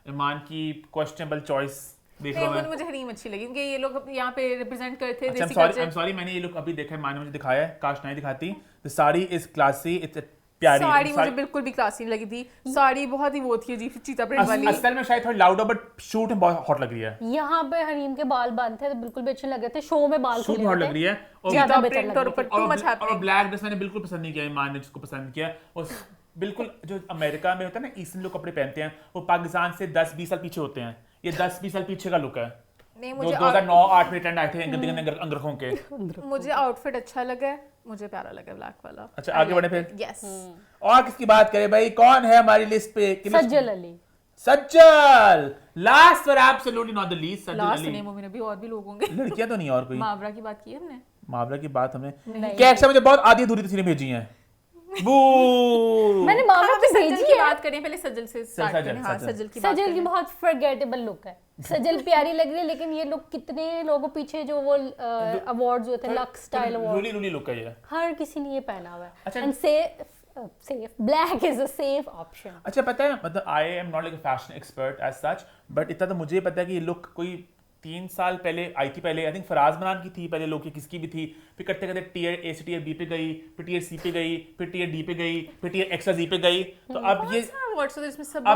ईमान की क्वेश्चनेबल चॉइस देख रहा हूँ। मुझे हरीम अच्छी लगी क्योंकि ये लोग यहाँ पे रिप्रेजेंट करते थे देसी कल्चर। सॉरी मैंने ये लुक अभी देखा है, मान मुझे दिखाया है, काश नहीं दिखाती। The sari is classy, it's प्यारी साड़ी मुझे बिल्कुल भी क्लासी नहीं लगी थी, साड़ी बहुत ही वो थी अजीब चीता प्रिंट वाली। असल में शायद थोड़ी लाउडर, बट शूट में बहुत हॉट लग रही है। यहाँ पे हरीम के बाल बंद थे तो बिल्कुल भी अच्छे लगे थे, शो में बाल शूट में हॉट लग रही है ज्यादा बेहतर लग रही है। और ब्लैक ड्रेस मैंने बिल्कुल पसंद नहीं किया, ईमान ने जिसको पसंद किया। और बिल्कुल जो अमेरिका में होता है ना, ईस्टर्न लोग कपड़े पहनते हैं, वो पाकिस्तान से 10-20 साल पीछे होते हैं। ये 10-20 साल पीछे का लुक है। नहीं, मुझे 2009-8 में ट्रेंड आए थे गंदे गंदे अंगरखों के। मुझे आउटफिट अच्छा लगा, मुझे प्यारा लगा ब्लैक वाला। अच्छा आगे बढ़े फिर। यस, और किसकी बात करें भाई, कौन है हमारी लिस्ट पे? सज्जल अली। सज्जल लास्ट पर absolutely not the least. Sajal last Ali नहीं, मूवी में भी और भी लोग होंगे, लड़कियां तो नहीं और कोई। मावरा की बात की हमने, मावरा की बात हमने क्या मुझे बहुत आधी अधूरी तस्वीरें भेजी हैं। मैंने मावरा की भेजी है। बात करें पहले सज्जल से स्टार्ट करें। हाँ, सज्जल की बात सज्जल की बहुत फॉरगेटेबल लुक है। सज्जल प्यारी लग रही है, लेकिन ये लोग कितने लोगों पीछे जो वो अवार्ड्स हुए थे, लक्स स्टाइल अवार्ड, रूली लुक है ये, हर किसी ने ये पहना हुआ है। अच्छा। And safe black is a safe option. अच्छा पता है, मतलब I am not like a fashion expert as such, but इतना तो मुझे पता है कि ये लुक कोई 3 साल पहले आई थी। पहले आई थिंक फराज मनान की थी, पहले लोग की किसकी भी थी, फिर करते करते टीयर ए से टीयर बी पे गई, फिर टीयर सी पे गई, फिर टीयर डी पे गई, फिर टीयर एक्स्ट्रा जी पे गई। तो अब ये अब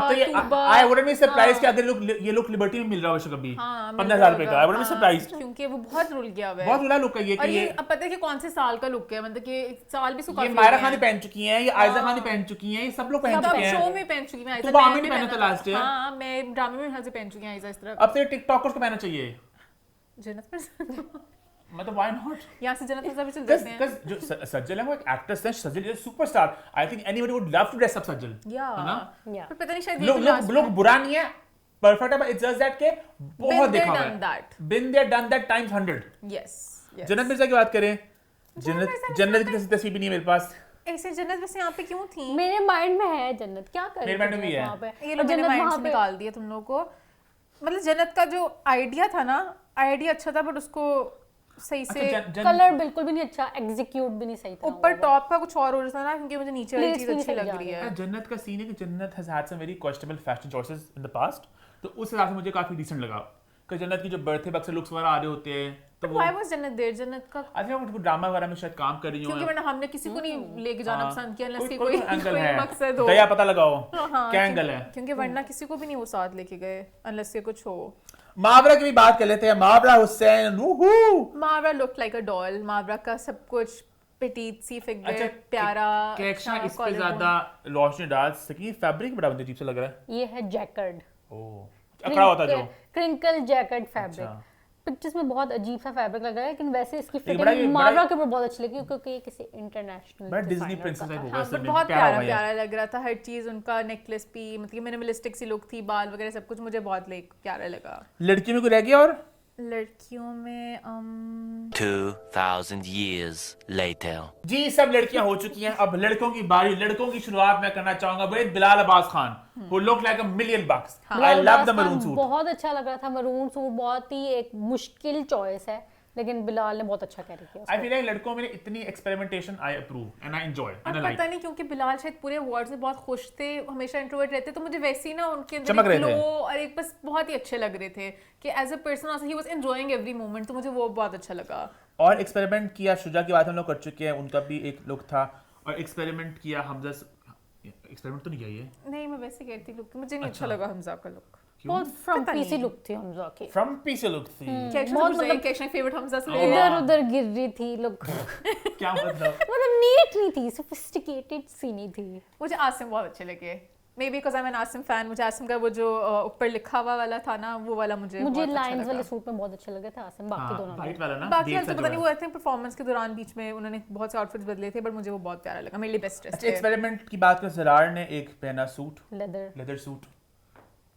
तो ये आई वुडंट बी सरप्राइज कि अगर ये लुक लिबर्टी में मिल रहा हो कभी 15,000 रुपए का, आई वुडंट बी सरप्राइज, क्योंकि वो बहुत रुल गया है, बहुत रुला लुक है ये। और ये अब पता है कि कौन से साल का लुक है, मतलब कि साल भी सुखा ये मायरा खान पहन चुकी हैं, ये आयजा खान पहन चुकी हैं, ये सब लोग पहन चुके हैं। शो में पहन चुकी हैं, तो बामी ने पहना था लास्ट ईयर। हां, मैं ड्रामे में हंस पहन चुकी हैं आयजा इस तरह। अब तो टिकटॉकर्स को पहनना चाहिए जन्नत पर मतलब व्हाई नॉट, यहाँ से जन्नत पर भी चल जाते हैं। जो सज्जल है वो एक एक्ट्रेस है, Sajal is superstar. I think anybody would love to dress up Sajal, है ना? पर पता नहीं शायद लोग बुरा नहीं है, परफेक्ट है, बट इट्स जस्ट दैट के बहुत देखा हुआ है, been there done that times 100। Yes, Jannat Mirza की बात करें, जन्नत की तस्वीर भी नहीं मेरे पास। ऐसे जन्नत वैसे यहाँ पे क्यों थी? मेरे माइंड में है जन्नत, क्या कर मेरे माइंड में भी है वहाँ पे, ये लोग जन्नत वहाँ पे निकाल दिया तुम लोगों को। मतलब जन्नत का जो आइडिया था ना, आइडिया अच्छा था, बट उसको सही से कलर बिल्कुल भी नहीं अच्छा, एग्जीक्यूट भी नहीं सही था। ऊपर टॉप का कुछ और हो रहा था ना, क्योंकि मुझे नीचे वाली Plates चीज भी अच्छी नहीं लग सही रही जा है। जन्नत का सीन है कि Jannat has had some very questionable fashion choices in the past, तो उस हिसाब से मुझे काफी डिसेंट लगा कि जन्नत की जो बर्थडे अक्सर लुक्स वगैरह आ रहे होते हैं, तो व्हाई वाज जन्नत देयर? जन्नत का आई थिंक वो ड्रामा वगैरह में शायद काम कर रही हो, क्योंकि वरना हमने किसी को नहीं लेके जाना पसंद किया unless कि कोई कोई एंगल है, मकसद हो। दया पता लगाओ हाँ, क्या एंगल है। क्योंकि वरना किसी को भी नहीं वो साथ लेके गए unless के कुछ हो। मावरा की भी बात कर लेते हैं। मावरा Hussain, वूहू। मावरा looked like a doll। मावरा का सब कुछ petite सी फिगर, अच्छा, प्यारा, कैक्शा अच्छा, इस पे collarbone। ज्यादा रोशनी डाल सकी। फैब्रिक बड़ा मुझे अजीब सा लग रहा है। ये है जैकेट, ओह अकड़ा होता जो क्रिंकल जैकेट फैब्रिक। अच्छा। पिक्चर्स में बहुत अजीब सा फैब्रिक लग रहा है, लेकिन वैसे इसकी बड़ा ही- फिटिंग मावरा के ऊपर बहुत अच्छी लगी क्योंकि ये किसी इंटरनेशनल बड़ा डिज्नी प्रिंसेस टाइप हो गया हाँ, सब but में, बहुत प्यारा प्यारा हुआ प्यारा है। लग रहा था हर चीज। उनका नेकलेस भी मतलब मिनिमलिस्टिक सी लुक थी, बाल वगैरह सब कुछ मुझे बहुत प्यारा लगा। लड़की में कोई रह गया और लड़कियों में 2000 years later. जी सब लड़कियां हो चुकी हैं, अब लड़कों की बारी। लड़कों की शुरुआत मैं करना चाहूंगा with Bilal Abbas Khan, who looked like $1,000,000। I love the maroon suit। बहुत अच्छा लग रहा था मरून सूट, बहुत ही एक मुश्किल चॉइस है, लेकिन बिलाल ने बहुत अच्छा कैरी किया। I feel like लड़कों में इतनी experimentation I approve and I enjoy and I like। पता नहीं क्योंकि बिलाल शायद पूरे अवार्ड्स में बहुत खुश थे, हमेशा इंट्रोवर्ट रहते, तो मुझे वैसे ही ना उनके चमक अंदर रहे एक थे। ग्लो और एक बस बहुत ही अच्छे लग रहे थे कि as a person also he was enjoying every moment, तो मुझे वो बहुत अच्छा लगा। और एक्सपेरिमेंट किया, शुजा की बात हम लोग कर चुके हैं, उनका भी एक लुक था। और एक्सपेरिमेंट किया हमजा, एक्सपेरिमेंट तो नहीं किया ये। नहीं मैं वैसे कहती लुक मुझे नहीं अच्छा लगा हमजा का लुक। बहुत फ्रॉम पता पीसी नहीं। लुक थी हमजा की, फ्रॉम पीछे लुक थी। बहुत मतलब कैक्शन फेवरेट हमजा से इधर उधर गिर रही थी लुक। क्या मतलब? मतलब नीट नहीं थी, सोफिस्टिकेटेड सी नहीं थी। मुझे आसिम बहुत अच्छे लगे, maybe because I am an Asim fan. मुझे आसिम का वो जो ऊपर लिखा हुआ वाला था ना, वो वाला मुझे बहुत अच्छा लाइंस लगा। वाले सूट में बहुत अच्छे लगे थे आसिम, बाकी हाँ, दोनों वाइट वाला ना, बाकी देख हाल तो सकते पता नहीं हो। वो आई थिंक परफॉर्मेंस के दौरान बीच में उन्होंने बहुत से आउटफिट्स बदले थे, बट मुझे वो बहुत प्यारा लगा, मेरे लिए बेस्ट अच्छा ड्रेस एक्सपेरिमेंट की बात करें, जरार ने एक पहना सूट, लेदर सूट।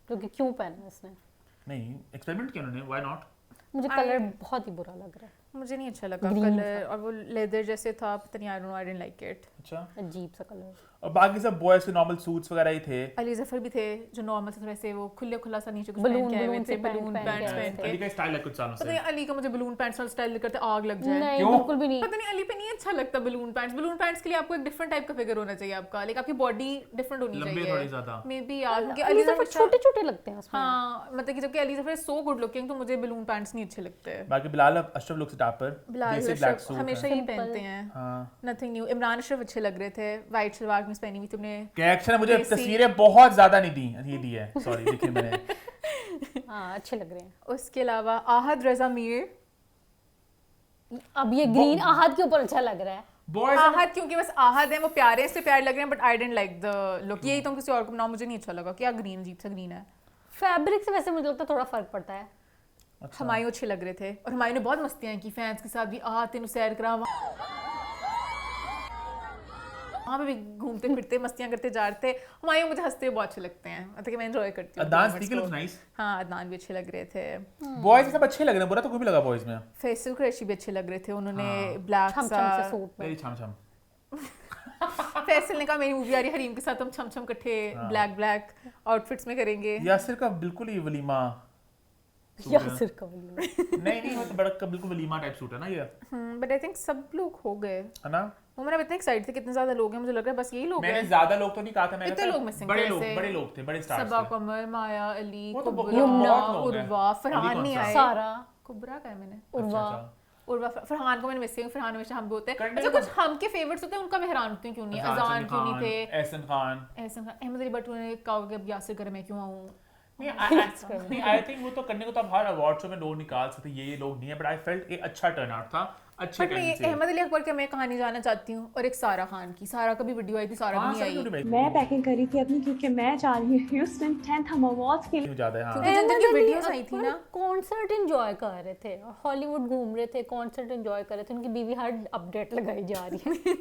क्योंकि क्यों पहना इसने? नहीं एक्सपेरिमेंट किया उन्होंने, व्हाई नॉट? मुझे कलर बहुत ही बुरा लग रहा है, मुझे नहीं अच्छा लगा Green कलर, और वो लेदर जैसे था, पता नहीं, I don't know, I didn't like it. अच्छा। अजीब सा कलर। और बाकी सब बॉयज के नॉर्मल सूट्स वगैरह ही थे। अली जफर भी थे जो नॉर्मल से थोड़ा से वो खुला सा नीचे कुछ Balloon- पहन के आए हुए balloon थे, से pant बलून पहन के पैंट्स आए पहन थे। के। अली का स्टाइल है कुछ सालों पता से। नहीं अली का मुझे बलून पैंट्स वाला स्टाइल करते आग लग जाए। नहीं क्यों? बिल्कुल भी नहीं। पता नहीं अली पे नहीं अच्छा लगता बलून पैंट्स। बलून पैंट्स के लिए आपको एक डिफरेंट टाइप का फिगर होना चाहिए आपका, लाइक आपकी बॉडी डिफरेंट होनी लंबे चाहिए थोड़ी ज्यादा। मे बी यार, क्योंकि अली जफर छोटे छोटे लगते हैं उसमें। हाँ मतलब कि जबकि Ali Zafar so good looking, तो मुझे बलून पैंट्स नहीं अच्छे लगते। बाकी बिलाल अशरफ लुक से topper, Bilal basic black Ashraf suit हमेशा है। ही पहनते हैं, हाँ। Nothing new. इमरान अशरफ अच्छे लग रहे थे, वाइट सलवार कमीज पहनी हुई तुमने। कैक्शन ने मुझे देसी। तस्वीरें बहुत ज्यादा नहीं दी, ये दी है, सॉरी देखी मैंने। हाँ अच्छे लग रहे हैं। उसके अलावा आहद रजा मीर, अब ये ग्रीन आहद के ऊपर अच्छा लग रहा है। बॉयज आहद क्योंकि बस आहद है, वो प्यारे हैं इसलिए प्यारे लग रहे हैं, but I didn't like the look. यही तुम किसी और को बनाओ, मुझे नहीं अच्छा लगा। क्या ग्रीन, अजीब सा ग्रीन है। फैब्रिक से वैसे मुझे लगता है थोड़ा फर्क पड़ता है। हमायूं अच्छे लग रहे थे, और हमायूं ने बहुत मस्तियां की फैंस के साथ भी। तेनू सैर करा, वहाँ पे भी घूमते फिरते मस्तियां करते जा रहे थे। हमायूं मुझे हंसते हुए बहुत अच्छे लगते हैं, मतलब कि मैं एंजॉय करती हूँ। Adnan speaker looks nice. हाँ अदनान भी अच्छे लग रहे थे। बॉयज सब अच्छे लग रहे हैं, बुरा तो कोई भी लगा बॉयज में। फैसल कुरैशी भी अच्छे लग रहे थे, उन्होंने ब्लैक छम सा। से सूट में। मेरी छम छम। फैसल ने कहा मेरी मूवी आ रही है हरीम के साथ, हम छम छम इकट्ठे ब्लैक आउटफिट्स में करेंगे। यासिर का बिल्कुल ही वलीमा सूट है। यासिर का वलीमा। नहीं वो तो बड़ा का बिल्कुल वलीमा टाइप सूट है ना ये, बट आई थिंक सब लोग हो गए। है ना? वो मेरा इतने एक्साइटेड थे, कितने ज्यादा लोग हैं, मुझे लग रहा है बस यही लोग मैंने हैं। ज्यादा लोग तो नहीं कहा था, मैंने कितने कहा लोग missing बड़े थे लोग, ऐसे? बड़े लोग थे, बड़े स्टार्स सबा थे। कमर, माया, अली, वो तो कुबरा, बहुत लोग हैं। उर्वा, फरहान अली नहीं कौन आए। सा? सारा, कुबरा का है मैंने। उर्वा। अच्छा, उर्वा, फरहान को मैंने मिस किया। फरहान हमेशा हम भी होते हैं। करने अच्छा को- कुछ हम के फेवरेट्स होते हैं, उनका मैं हैरान होती हूँ क्यों नहीं, अजान अजान क्यों नहीं थे, एहसन खान। ऐसा अहमद अली भट्ट ने कहा कि अब यासिर करे मैं क्यों आऊँ। नहीं आई थिंक वो तो करने को तो आप हर अवार्ड शो में लोग निकाल सकते, ये लोग नहीं है, बट आई फेल्ट एक अच्छा टर्न आउट था, अच्छे बट मैं टाइम से। अहमद अली अकबर की मैं कहानी जानना चाहती हूँ, और एक सारा खान की। सारा का भी वीडियो आई थी, सारा हाँ, भी नहीं सब आई। मैं पैकिंग करी थी अपनी क्योंकि मैं जा रही हूँ ह्यूस्टन 10th हम अवार्ड्स के लिए। ज्यादा है, हाँ। क्योंकि जिन जिन की वीडियोस आई थी ना, कॉन्सर्ट एंजॉय कर रहे थे, हॉलीवुड घूम रहे थे, कॉन्सर्ट एंजॉय कर रहे थे। उनकी बीवी हर अपडेट लगाई जा रही है।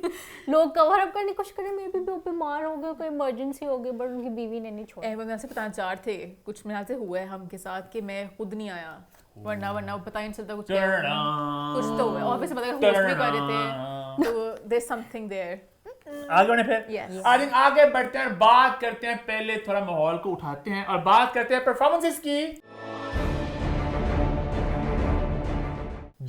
लोग कवर अप करने की कोशिश करें, मे बी वो बीमार हो गए, कोई इमरजेंसी हो गई, बट उनकी बीवी ने नहीं छोड़ा। अहमद में से पता चार थे, कुछ मेरे से हुआ है हम के साथ कि मैं खुद नहीं आया, वरना वो पता ही नहीं चलता कुछ क्या हुआ। कुछ तो हुआ, ऑफिस में पता होस्ट भी कर रहे थे, तो देयर समथिंग देयर। आगे बढ़े फिर। Yes. आज आगे बढ़ते हैं, बात करते हैं, पहले थोड़ा माहौल को उठाते हैं और बात करते हैं परफॉर्मेंसेस की।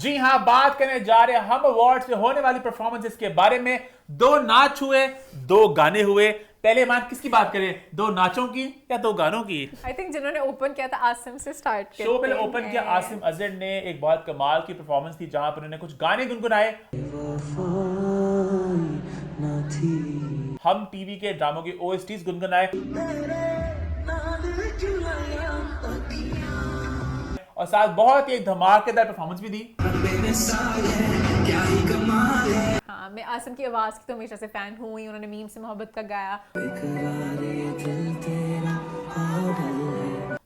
जी हाँ, बात करने जा रहे हैं हम अवार्ड्स में होने वाली परफॉर्मेंसेस के बारे में। 2 नाच हुए, 2 गाने हुए। पहले मान किसकी बात करें, 2 नाचों की या 2 गानों की? आई थिंक जिन्होंने ओपन किया था आसिम से स्टार्ट किया। शो पहले ओपन किया आसिम अजहर ने, एक बहुत कमाल की परफॉर्मेंस थी जहां पर उन्होंने कुछ गाने गुनगुनाए। हम टीवी के ड्रामों की OSTs गुनगुनाए और साथ बहुत ही एक धमाकेदार परफॉर्मेंस भी दी। हाँ, मैं आसिम की आवाज की तो हमेशा से फैन हूँ ही। उन्होंने मीम से मोहब्बत का गाया,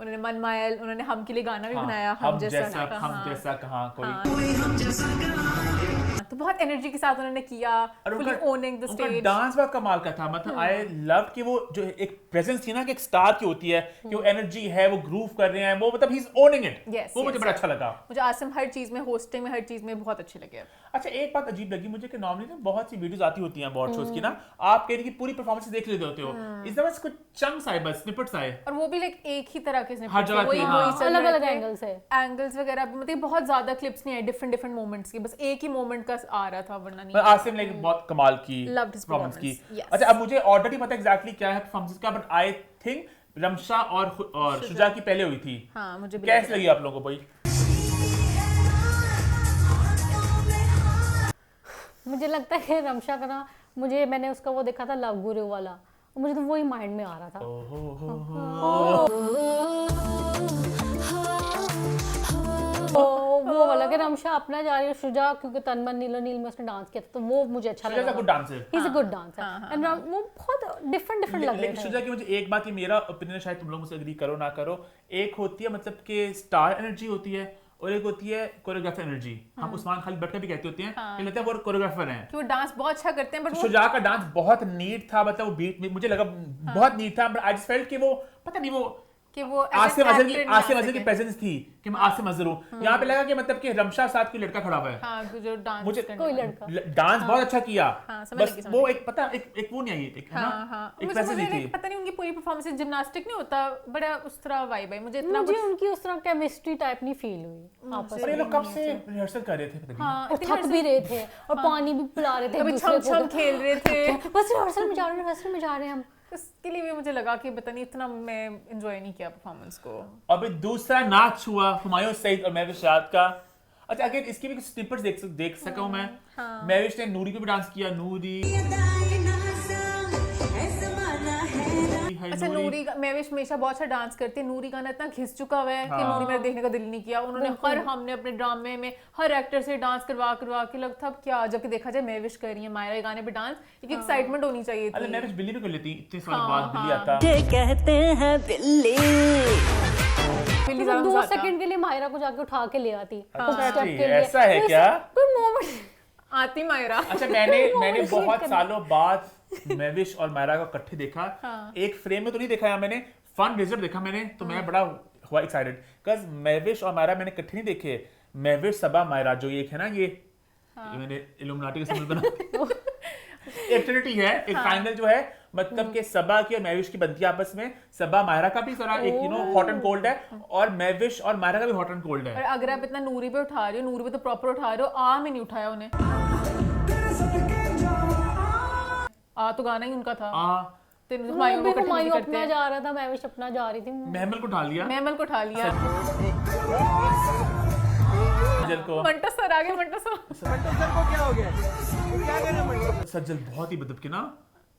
उन्होंने मन मायल, उन्होंने हम के लिए गाना भी बनाया, हम जैसा कहाँ कोई। तो बहुत एनर्जी के साथ उन्होंने किया, fully owning the stage. Dance बहुत कमाल का था, मतलब आई लव कि वो जो एक प्रेजेंस थी ना कि एक स्टार की होती है कि वो एनर्जी है, वो ग्रूव कर रहे हैं, वो मतलब ही इज ओनिंग इट। वो मुझे बड़ा अच्छा लगा। मुझे आसिम हर चीज में, होस्टिंग में, हर चीज में बहुत अच्छे लगे। अच्छा, एक बात अजीब लगी मुझे कि नॉर्मली ना बहुत सी वीडियोस आती होती हैं अवार्ड शोज की ना, आप कह रही कि पूरी परफॉर्मेंस देख लेते होते हो, इस दफा कुछ चंक्स आए, बस स्निपेट्स आए, और वो भी लाइक एक ही तरह के हर जगह वही अलग अलग एंगल से, एंगल्स वगैरह, मतलब बहुत ज्यादा क्लिप्स नहीं है डिफरेंट मोमेंट्स की, बस एक ही मोमेंट का आ रहा था, वरना नहीं। आसिम ने बहुत कमाल की परफॉर्मेंस की। अच्छा, अब मुझे ऑलरेडी पता एग्जैक्टली क्या है परफॉर्मेंस का, बट आई थिंक रमशा और शुजा की पहले हुई थी। हाँ, मुझे भी कैसे लगी आप लोगों को भाई? मुझे लगता है रमशा का ना, मैंने उसका वो देखा था लव गुरु वाला, मुझे तो वही माइंड में आ रहा था। वो वाला कि रमशा अपना जा रही है, शुजा क्योंकि तनमन नीलो नील में उसने डांस किया था, तो वो मुझे अच्छा लगा। Good dancer, he is a good dancer and वो बहुत डिफरेंट लग रहे थे। शुजा की मुझे एक बात, ये मेरा ओपिनियन शायद तुम लोग मुझसे एग्री करो ना करो, एक होती है मतलब कि स्टार एनर्जी होती है और एक होती है कोरियोग्राफर एनर्जी। हम उस्मान खालिद भट्ट भी कहते होते हैं कि लगता है वो कोरियोग्राफर हैं कि वो डांस बहुत अच्छा करते हैं, बट शुजा का डांस बहुत नीट था, मतलब वो बीट मुझे लगा बहुत नीट था, बट आई जस्ट फेल्ट कि वो पता नहीं वो कि वो आसिम अजहर की प्रेजेंस थी कि मैं आसिम अजहर हूँ। यहाँ पे लगा कि मतलब कि रमशा साथ कोई लड़का खड़ा हुआ है। हाँ, जो डांस मुझे कोई लड़का डांस बहुत अच्छा किया, बस वो एक पता एक वो नहीं आई, एक है ना, एक प्रेजेंस नहीं थी। पता नहीं उनकी पूरी परफॉर्मेंस जिम्नास्टिक नहीं होता, बड़ा उस तरह वाइब है। मुझे उनकी उस तरह केमिस्ट्री टाइप नहीं फील हुई आपस में। ये लोग कब से रिहर्सल कर रहे थे पता नहीं, और थक भी रहे थे और पानी भी पिला रहे थे, कभी छम खेल रहे थे, बस रिहर्सल में जा रहे हैं हम। इसके लिए भी मुझे लगा कि पता नहीं इतना मैं एंजॉय नहीं किया परफॉर्मेंस को। अभी दूसरा नाच हुआ हुमायूं सईद और महविश शाद का। अच्छा, अगर इसके भी कुछ स्निपेट्स देख सका हूं मैं। महविश ने नूरी पे भी डांस किया, नूरी। अच्छा, नूरी महविश हमेशा बहुत अच्छा डांस करती है, नूरी गाना इतना घिस चुका हुआ है कि नूरी मेरा देखने का दिल नहीं किया। उन्होंने हमने अपने ड्रामे में हर एक्टर से डांस करवा के लगता अब क्या, जबकि देखा जाए महविश कर रही है मायरा गाने पे डांस, एक एक्साइटमेंट होनी चाहिए थी। महविश बिल्ली भी कर लेती, इतने साल बाद बिल्ली आता। कहते हैं बिल्ली, बिल्ली 2 सेकंड के लिए मायरा को जाके उठा के ले आती। ऐसा है क्या? कोई मोमेंट आती मायरा। अच्छा, मैंने बहुत सालों बाद महविश और मायरा को इकट्ठे देखा। एक फ्रेम में तो नहीं देखा यार मैंने, फन रिजल्ट देखा मैंने, तो मैं बड़ा हुआ एक्साइटेड बिकॉज़ महविश और मायरा मैंने इकट्ठे नहीं देखे। महविश सबा मायरा जो एक है ना, ये मैंने इल्यूमिनाटी का सिंबल बना एक ट्रिनिटी है, एक ट्रायंगल जो है, मतलब कि सबा की और महविश की बनती है आपस में। सबा मायरा का भी सारा एक हॉट एंड कोल्ड है और महविश और मायरा का भी हॉट एंड कोल्ड है। और अगर आप इतना नूरी पे उठा रहे हो, नूरी पे तो प्रॉपर उठा रहे हो, में नहीं उठाया उन्हें। तो गाना ही उनका था। हुमायूं अपना जा रहा था, महविश अपना जा रही थी, महमल को उठा लिया। मंटो सर आ गए। मंटो सर को क्या हो गया? क्या कर रहे हैं? सज्जल बहुत ही बदब के ना,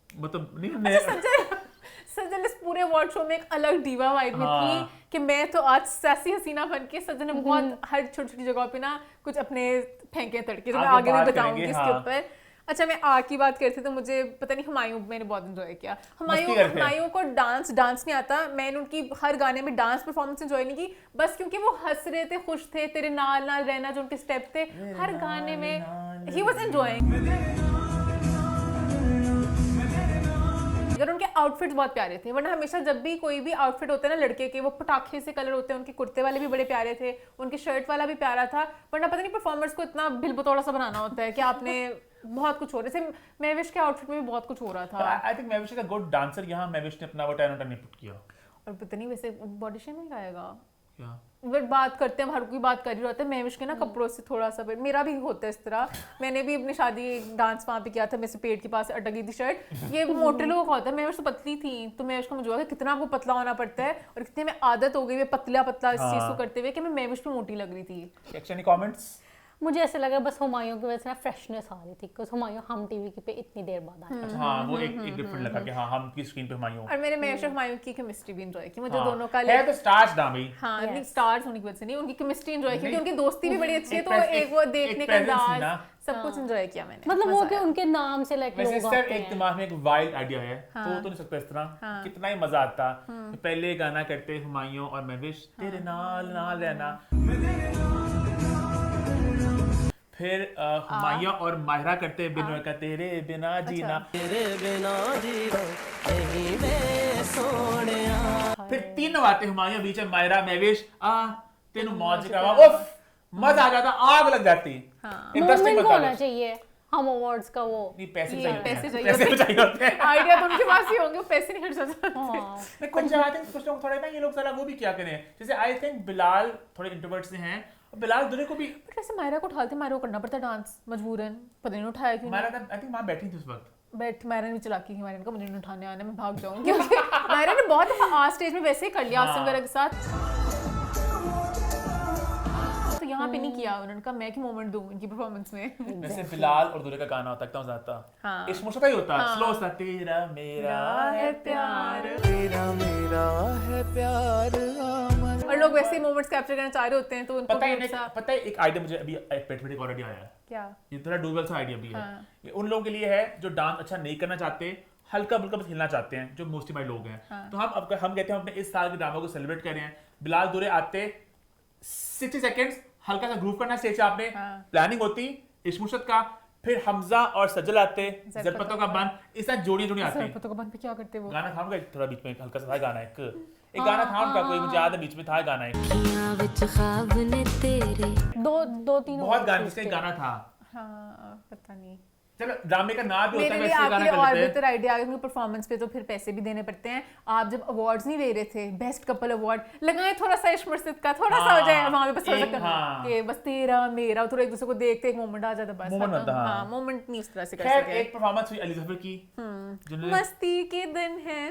मतलब नहीं सज्जल इस पूरे अवार्ड शो में एक अलग डीवा वाइब में थी कि मैं तो आज सैसी हसीना बन के। सज्जल ने बहुत हर छोटी-छोटी जगह पे ना कुछ अपने फेंके तड़के, जो मैं आगे भी बताऊंगी इसके ऊपर। अच्छा, मैं की बात करती तो मुझे पता नहीं, हुमायूं मैंने बहुत एंजॉय किया। हुमायूं को डांस नहीं आता। मैंने उनकी हर गाने में डांस परफॉर्मेंस एंजॉय नहीं की, बस क्योंकि वो हंस रहे थे, खुश थे, तेरे नाल रहना जो उनके स्टेप थे हर गाने में, ही वाज एंजॉयिंग। अगर उनके आउटफिट्स बहुत प्यारे थे, वरना हमेशा जब भी कोई भी आउटफिट होता है ना लड़के के, वो पटाखे से कलर होते हैं। उनके कुर्ते वाले भी बड़े प्यारे थे, उनके शर्ट वाला भी प्यारा था, वरना पता नहीं परफॉर्मर्स को इतना भिलबतौड़ा सा बनाना होता है कि आपने बहुत कुछ हो रहा है। महविश के आउटफिट में भी बहुत कुछ हो रहा था। I think Mehwish is a good dancer. यहाँ महविश ने अपना वो टैलेंट नहीं पुट किया। और पता नहीं वैसे बॉडी शेमिंग आएगा क्या? बट बात करते हैं, हर कोई बात कर ही रहता है, महविश के ना कपड़ों से थोड़ा सा मेरा भी होता है इस तरह। मैंने भी अपनी शादी डांस वहाँ पे किया था, मेरे से पेट के पास अटक गई थी शर्ट। ये मोटे लोगों का होता है, महविश तो पतली थी, तो महविश का मुझे हुआ कि कितना आपको पतला होना पड़ता है और कितने में आदत हो गई है पतला पतला इस चीज को करते हुए कि मैं महविश पे मोटी लग रही थी। Any comments? मुझे ऐसा लगा बस हुमायूं की वजह से ना फ्रेशनेस आ रही थी, बिकॉज़ हुमायूं हम टीवी पे इतनी देर बाद आया। अच्छा, हाँ वो एक डिफरेंट लगा कि हाँ हम की स्क्रीन पे हुमायूं। और मैंने महविश और हुमायूं की केमिस्ट्री भी एंजॉय की, मुझे हाँ, दोनों का है तो स्टार्स ना भाई। हाँ नहीं स्टार्स होने की वजह से नहीं, उनकी केमिस्ट्री एंजॉय की क्योंकि उनकी दोस्ती भी बड़ी अच्छी है, एक तो एक वो देखने का presence थी अंदाज ना। सब कुछ एंजॉय किया मैंने। मतलब वो मजा कि आया। उनके नाम से लाइक वैसे लोग सर आते एक हैं। दिमाग में एक वाइल्ड आइडिया है, तो नहीं सकता इस तरह, कितना ही मजा आता। तो पहले गाना करते हुमायूं और महविश, तेरे नाल नाल रहना, फिर हुमायूं और माहिरा करते बिना का तेरे बिना जीना, तेरे बिना जीना नहीं मैं सोनिया। फिर तीनों आते हुमायूं बीच में माहिरा महविश, तेनू मौज का उफ मजा आ जाता, आग लग जाती। इंटरेस्टिंग Movement को होना बता। चाहिए हम अवार्ड्स का वो। नहीं पैसे ये चाहिए, पैसे चाहिए पैसे होते हैं। चाहिए होते हैं। आइडिया तो उनके पास ही होंगे, वो पैसे नहीं खर्च सकते। नहीं, कुछ जगह पे कुछ लोग थोड़े ना ये लोग सारा वो भी क्या करें, जैसे आई थिंक बिलाल थोड़े इंट्रोवर्ट से हैं, और बिलाल दूल्हे को भी बट वैसे मायरा को उठाते, मायरा को करना पड़ता है डांस मजबूरन, पता नहीं उठाया क्यों मायरा आई थिंक वहां बैठी थी उस वक्त। बैठ मायरा ने भी चलाकी की, मायरा ने कहा मुझे नहीं उठाने आना, मैं भाग जाऊंगी क्योंकि मायरा ने बहुत दफा आज स्टेज में वैसे ही कर लिया आसिम वगैरह के साथ, तो यहाँ पे नहीं किया। उन्होंने कहा मैं की मोमेंट दूं इनकी परफॉर्मेंस में। वैसे बिलाल और दूल्हे का गाना होता है मजा आता। हाँ। इश्क मुश्किल ही होता है, स्लो सा, तेरा मेरा है प्यार, तेरा मेरा है प्यार अमर। और लोग वैसे ही मोमेंट्स कैप्चर करना चाह रहे होते हैं, तो उनको पता भी है अच्छा- पता है एक आइडिया मुझे अभी पेट में ऑलरेडी आया है, क्या ये थोड़ा डूबल सा आइडिया भी है। हाँ। ये उन लोगों के लिए है जो डांस अच्छा नहीं करना चाहते, हल्का फुल्का बस हिलना चाहते हैं, जो मोस्टली भाई लोग हैं। तो हम अब हम कहते हैं अपने इस साल के ड्रामा को सेलिब्रेट कर रहे हैं। बिलाल दूल्हे आते 60 सेकंड्स हल्का सा ग्रूव करना स्टेज पे, आपने प्लानिंग होती इश्क मुश्किल का, फिर हमजा और सजल आते, जरपतों का बन, इस तरह जोड़ी जोड़ी आते हैं। पता को बंद पे क्या करते वो गाना था उनका थोड़ा बीच में हल्का सा था गाना, एक गाना था उनका कोई मुझे याद है, बीच में था गाना एक, दो तीन बहुत गाने जिसका एक गाना था। हाँ पता नहीं, चलो ड्रामे का नाम भी होता मेरे है, लिए वैसे आपके गाना लिए कर और लेते हैं। बेहतर आइडिया आ गया क्योंकि परफॉर्मेंस पे तो फिर पैसे भी देने पड़ते हैं। आप जब अवार्ड्स नहीं दे रहे थे, बेस्ट कपल अवार्ड लगाए, थोड़ा सा इश्क मुश्किल का थोड़ा सा हो जाए वहां पे, बस थोड़ा सा हाँ। कि बस तेरा मेरा, थोड़ा एक दूसरे को देखते एक मोमेंट आ जाता बस। Moment होता, हाँ। हाँ मोमेंट नहीं उस तरह से कर खैर सके। एक परफॉर्मेंस हुई अली जफर की, जिन्होंने मस्ती के दिन है,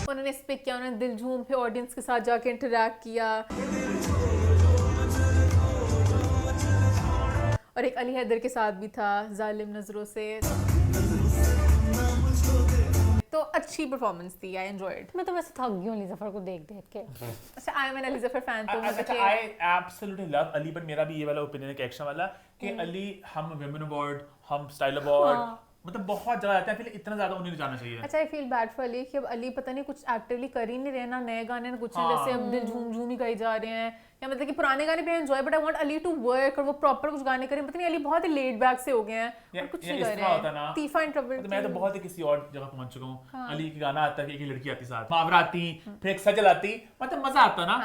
उन्होंने इस पे किया, उन्होंने दिल झूम पे ऑडियंस के साथ जाके इंटरैक्ट किया। और एक अली हैदर के साथ भी था, जालिम नजरों से। तो अच्छी परफॉर्मेंस थी, आई एंजॉयड। मैं तो वैसे थक गई हूँ अली जफर को देख देख के। अच्छा I am an Ali Zafar fan, तो मतलब कि I absolutely love Ali, but मेरा भी ये वाला ओपिनियन है कि एक्शन वाला कि अली, हम विमेन अवार्ड, हम स्टाइल अवार्ड, मतलब बहुत ज्यादा आते हैं, फिर इतना ज्यादा उन्हें नहीं जाना चाहिए। अच्छा I feel bad for Ali कि अब अली पता नहीं कुछ एक्टिवली कर ही नहीं रहे, ना नए गाने ना कुछ नहीं, जैसे अब दिल झूम झूम ही गाई जा रहे हैं, या मतलब कि पुराने गाने भी enjoy, but I want Ali to work और वो प्रॉपर कुछ गाने करें। पता नहीं अली बहुत ही लेड बैक से हो गए हैं और कुछ नहीं कर रहे हैं। तीफा इन ट्रबल, मैं तो बहुत ही किसी और जगह पहुंच चुका हूँ। अली का गाना आता है, एक लड़की आती साथ, मावरा आती, फिर एक सजल आती, मतलब मजा आता ना।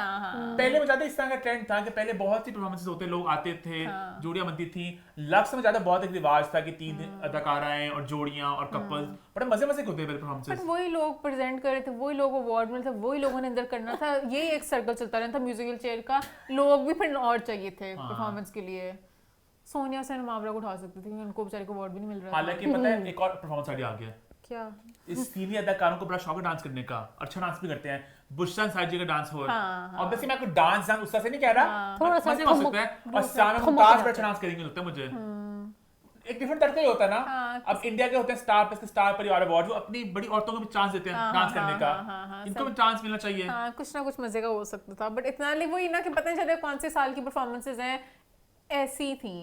पहले में ज्यादा इस तरह का ट्रेंड था कि पहले बहुत सी परफॉर्मेंसेस होते, लोग आते थे, जोड़ियां बनती थी। लक्स में ज्यादा बहुत एक रिवाज था कि 3 अदाकाराएं और जोड़ियां और कपल्स, बड़े मजे मजे होते थे परफॉर्मेंसेस। बट वही लोग प्रेजेंट कर रहे थे, वही लोग अवार्ड मिलता, वही लोगों ने अंदर करना था, यही एक सर्कल चलता रहता था म्यूजिकल चेयर का। लोग भी फिर और चाहिए थे परफॉर्मेंस के लिए। सोनिया सेन मावरा को उठा सकती थी, उनको बेचारे को अवार्ड भी नहीं मिल रहा था। हालांकि पता है एक और परफॉर्मेंस आइडिया आ गया, क्या इस तीनों अदाकारों को बड़ा शौक है डांस करने का, अच्छा डांस भी करते हैं। बुशरन साहिब जी का डांस हो, ऑब्वियसली मैं कोई डांस उस तरह से नहीं कह रहा, थोड़ा सा मजे हो सकते हैं। और सामने मुमताज बड़ा अच्छा डांस करेंगे लगता है मुझे, एक डिफरेंट तरीका ही होता है ना। अब इंडिया के होते हैं स्टार प्लस के स्टार परिवार अवार्ड, वो अपनी बड़ी औरतों को भी चांस देते हैं डांस करने का, इनको भी चांस मिलना चाहिए। हाँ कुछ ना कुछ मजे का हो सकता था, बट इतना नहीं वही ना कि पता नहीं चले कौन से साल की परफॉर्मेंसेस हैं, ऐसी थी,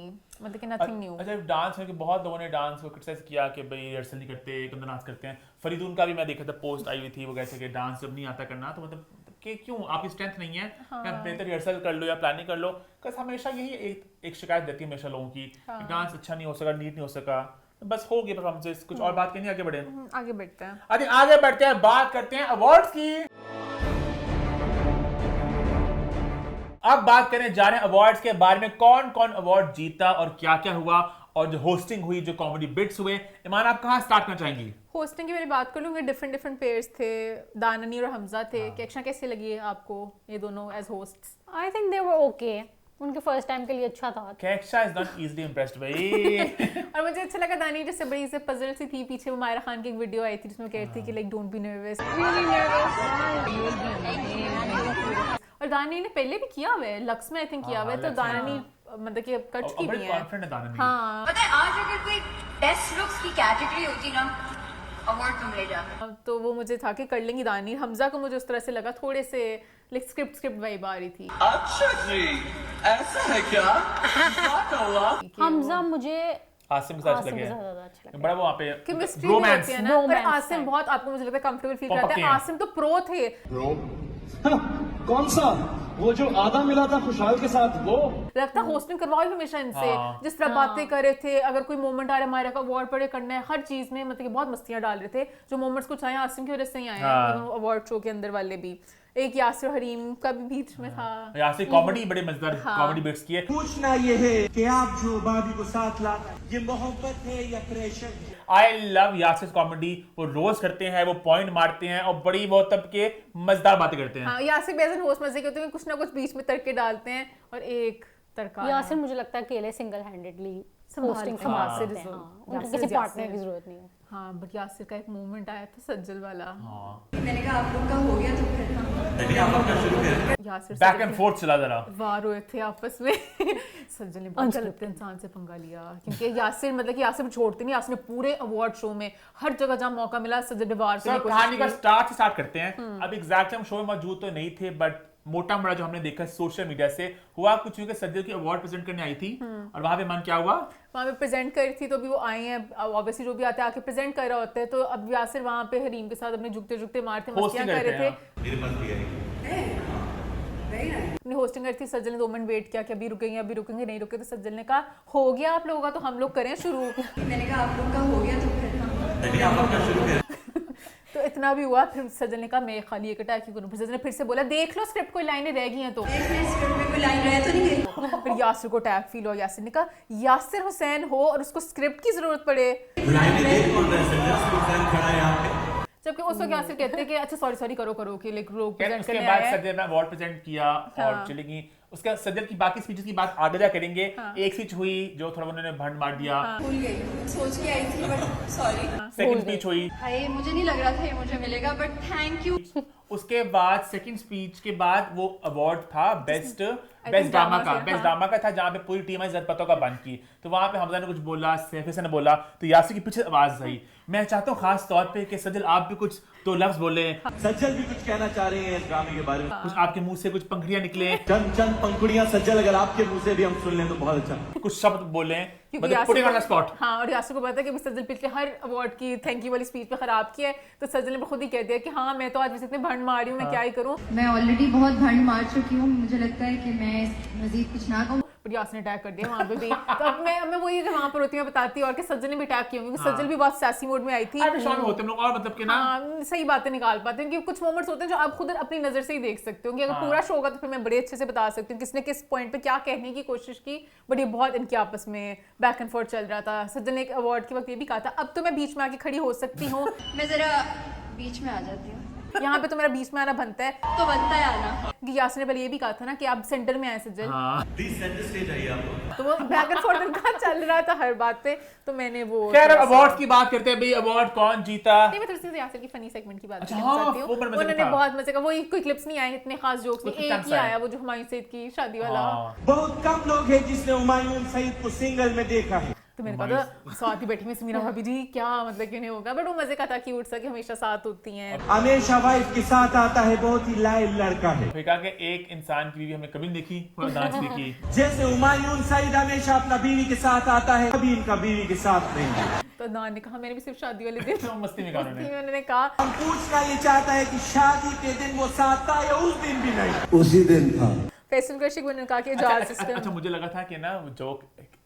मतलब कि नथिंग न्यू। अच्छा डांस में कि बहुत लोगों ने डांस को क्रिटिसाइज किया कि भाई रिहर्सल नहीं करते, कम डांस करते हैं। फरीदून का भी मैं देखा था, पोस्ट आई हुई थी, वो कहते कि डांस जब नहीं आता करना तो मतलब कि क्यों, आपकी स्ट्रेंथ नहीं है, या बेहतर रिहर्सल कर लो या प्लानिंग कर लो। बस हमेशा यही एक शिकायत रहती है हमेशा लोगों की, डांस अच्छा नहीं हो सका, नीट नहीं हो सका, बस हो गई परफॉर्मेंसेस। कुछ और बात करनी, आगे बढ़े? आगे बढ़ते हैं। आगे बढ़ते हैं, बात करते हैं अवार्ड्स की। अब बात करने जा रहे हैं अवार्ड्स के बारे में, कौन कौन अवार्ड जीता और क्या क्या हुआ, और जो होस्टिंग हुई, जो कॉमेडी बिट्स हुए, ईमान आप कहाँ स्टार्ट करना चाहेंगी? होस्टिंग की मेरी बात कर लूँगी, डिफरेंट पेयर्स थे, दाननी और हमजा थे। कैक्शा कैसे लगी आपको ये दोनों as hosts? I think they were okay, उनके फर्स्ट टाइम के लिए अच्छा था। कैक्शा इज नॉट इजीली इंप्रेस्ड भाई। और मुझे अच्छा लगा दानी जैसे बड़ी से पजल सी थी, पीछे वो मायरा खान की एक वीडियो आई थी जिसमें कह रही थी कि लाइक डोंट बी नर्वस। और दानी ने पहले भी किया हुआ है, लक्स में आई थिंक किया हुआ है, तो दानी मतलब कि कर चुकी भी है। कॉन्फिडेंट है दानी। हाँ, पता है आज अगर कोई बेस्ट लुक्स की कैटेगरी होती ना, अवार्ड तुम ले जाते। तो वो मुझे था कि कर लेंगी दानी। हमजा को मुझे उस तरह से लगा थोड़े से लाइक स्क्रिप्ट वाइब आ रही थी। अच्छा जी, ऐसा है क्या? हमजा मुझे आसिम के साथ आसिम लगे के साथ ज्यादा अच्छा लगा। बड़ा वहाँ पे केमिस्ट्री रोमांस होती है ना, और Romance आसिम है। बहुत आपको मुझे लगता है कंफर्टेबल फील पक्के कराता है। हैं। आसिम तो प्रो थे। कौन सा? वो जो आधा मिला था खुशहाल के साथ, वो? लगता होस्टिंग करवाओ हमेशा इनसे। हाँ। जिस तरह बातें कर रहे थे, अगर कोई मोमेंट आ रहा है मायरा का अवार्ड पड़े करना है, हर चीज में मतलब कि बहुत मस्तियां डाल रहे थे। जो मोमेंट्स कुछ आए आसिम की वजह से ही आए हैं अवार्ड शो के अंदर वाले भी। एक यासिर हरीम का भी बीच में था। यासिर कॉमेडी बड़े मजेदार कॉमेडी बिट्स किए। पूछना ये है कि आप जो भाभी को साथ ला, ये मोहब्बत है या pressure? I love Yasir comedy. वो रोज करते हैं, वो पॉइंट मारते हैं और बड़ी वो तब के मजेदार बातें करते हैं। हाँ, यासिर बेजन होस्ट मजे करते हैं, कुछ ना कुछ बीच में तड़के डालते हैं और एक तड़का यासिर मुझे लगता है अकेले सिंगल हैंडेडली होस्टिंग हाँ, संभाल हाँ, सकते हैं। हाँ, उनको यासिर, किसी पार्टनर यासिर। की जरूरत नहीं है। हाँ, बट यासिर का एक मोमेंट आया था सज्जल वाला। मैंने कहा आप लोग का हो गया तो फिर हम यासिर बैक एंड फोर्थ चला जरा। वार हुए थे आपस में। सज्जल ने बहुत गलत इंसान से पंगा लिया, क्योंकि यासिर मतलब कि यासिर छोड़ते नहीं। यासिर ने पूरे अवार्ड शो में हर जगह जहाँ मौका मिला सज्जल ने वार करने सर की कोशिश कहानी का की। स्टार्ट से स्टार्ट करते हैं। अब एग्जैक्ट हम शो में मौजूद तो नहीं थे, बट मोटा मोटा जो हमने देखा सोशल मीडिया से हुआ कुछ यूं कि सज्जल की अवार्ड प्रेजेंट करने आई थी और वहां पे मन क्या हुआ, वहाँ पे प्रेजेंट कर रही थी, तो अभी वो आए हैं ऑब्वियसली जो भी आते हैं आके प्रेजेंट कर रहे होते हैं। तो अब यासिर वहाँ पे हरीम के साथ अपने झुकते मारते मस्तियाँ कर रहे थे। अपनी होस्टिंग करती सज्जल ने 2 मिनट वेट किया कि अभी रुकेंगे नहीं रुके, तो सज्जल ने कहा हो गया आप लोगों का, तो हम लोग करें शुरू। मैंने कहा आप लोग का हो गया तो फिर हम तो इतना भी हुआ, फिर सज्जल ने कहा मैं खाली एक अटैक ही करूँ। फिर सज्जल ने फिर से बोला देख लो स्क्रिप्ट कोई लाइनें रह गई हैं तो। स्क्रिप्ट में कोई लाइन रह तो नहीं गई। फिर यासिर को अटैक फील हुआ। यासिर ने कहा यासिर हुसैन हो और उसको स्क्रिप्ट की जरूरत पड़े, जबकि उस वक्त यासिर कहते हैं कि अच्छा सॉरी करो कि लाइक लोग प्रेजेंट उसके करने बाद आए हैं। सज्जल ने अवार्ड प्रेजेंट किया और चलेगी। उसका सज्जल की बाकी स्पीचेस की बात आगे जा करेंगे। एक स्पीच हुई जो थोड़ा उन्होंने भंड मार दिया। भूल गई, सोच के आई थी बट सॉरी। सेकंड स्पीच हुई। हाय मुझे नहीं लग रहा था ये मुझे मिलेगा बट थैंक यू। उसके बाद सेकंड स्पीच के बाद वो अवार्ड था बेस्ट ड्रामा का था, जहाँ पे पूरी टीम इज्जत पतों का बंद की। तो वहाँ पे हमजा ने कुछ बोला, सैफी ने बोला, तो यासिर की पीछे आवाज आई। मैं चाहता हूँ खास तौर पे कि सज्जल आप भी कुछ 2 लफ्ज बोले, सज्जल भी कुछ कहना चाह रहे हैं इस ड्रामे के बारे में। कुछ आपके मुंह से कुछ पंखुड़ियां निकले, चंद पंखुड़ियां सज्जल अगर आपके मुंह से भी हम सुन लें तो बहुत अच्छा। कुछ शब्द बोले, क्योंकि मतलब पुटिंग ऑन द स्पॉट। हाँ, और यासिर को पता है कि सज्जल पिछले हर अवार्ड की थैंक यू वाली स्पीच पे खराब किया है, तो सज्जल ने खुद ही कह दिया कि हाँ मैं तो आज वैसे इतने भंड मार रही हूँ, मैं क्या ही करूँ। मैं ऑलरेडी बहुत भंड मार चुकी हूँ, मुझे लगता है कि मैं मजीद कुछ ना कहूँ। पर यासिर ने अटैक कर दिया वहाँ पे भी। तो अब मैं वही वहाँ पर होती हूँ बताती और कि सज्जल ने भी अटैक किया, क्योंकि सज्जल भी बहुत सैसी मोड में आई थी। आप शो में होते हैं लोग और मतलब कि ना सही बातें निकाल पाते हैं, क्योंकि कुछ मोमेंट्स होते हैं जो आप खुद अपनी नजर से ही देख सकते हो। कि अगर पूरा शो होगा तो फिर मैं बड़े अच्छे से बता सकती हूँ किसने किस पॉइंट पे क्या कहने की कोशिश की। बट ये बहुत इनके आपस में बैक एंड फोर्थ चल रहा था। सज्जल ने एक अवार्ड के वक्त ये भी कहा था अब तो मैं बीच में आके खड़ी हो सकती हूँ। मैं जरा बीच में आ जाती हूँ। यहाँ पे तो मेरा बीच में आना बनता है, तो बनता है आना। यासिर ने पहले ये भी कहा था ना कि आप सेंटर में आए सज्जल। प्लीज सेंटर स्टेज आइए आप। तो वो बैक एंड फोर्थ इनका चल रहा था हर बात पे। तो मैंने वो खैर अवार्ड की बात करते हैं भाई, अवार्ड कौन जीता। नहीं, मैं थोड़ी सी यासिर की फनी सेगमेंट की बात अच्छा, करना हाँ, चाहती हूँ। वो बड़ा मजे का उन्होंने था। बहुत मजे का, वो कोई क्लिप्स नहीं आए इतने खास जोक्स नहीं, कुछ एक chunks ही आए। आया वो जो हुमायूं सईद की शादी वाला। बहुत कम लोग हैं जिसने हुमायूं सईद को सिंगल में देखा है। तो मैंने कहा था साथ ही बैठी में समीरा भाभी जी क्या मतलब क्यों नहीं होगा, बट वो मजे का था, क्यूट सा कि हमेशा साथ होती हैं। हमेशा वाइफ के साथ आता है, बहुत ही लायल लड़का है। फिर कहा कि एक इंसान की बीवी हमने कभी नहीं देखी, पूरा डांस भी की। जैसे हुमायूं सईद हमेशा अपना बीवी के साथ आता है, कभी इनका बीवी के साथ नहीं। तो दान ने कहा मैंने भी सिर्फ शादी वाले दिन तो मस्ती में कहा उन्होंने। उन्होंने कहा हम पूछना ये चाहता है कि शादी के दिन वो साथ था या उस दिन भी नहीं? उसी दिन था। फैसल क्रशिक ने कहा कि जाल अच्छा सिस्टम। मुझे लगा था कि ना वो जोक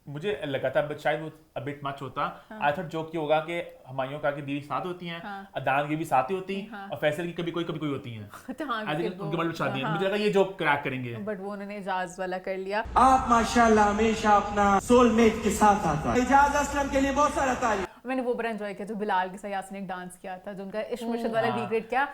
मुझे लगा था बट शायद वो a bit much होता। आई थॉट जोक ये होगा कि हुमायूं का की बीवी साथ होती हैं, अदनान की भी साथ ही होती हैं और फैसल की कभी कोई होती हैं। तो हाँ, आई थिंक उनके मतलब शादी है, मुझे लगा ये जोक क्रैक करेंगे बट वो उन्होंने इजाज वाला कर लिया। आप माशाल्लाह हमेशा अपना सोलमेट के साथ आता है। इजाज असलम के लिए बहुत सारा तारीफ। मैंने वो बड़ा एंजॉय किया जो बिलाल के साथ यासिन ने एक डांस किया था, जो उनका इश्क मुर्शिद वाला रिक्रिएट किया।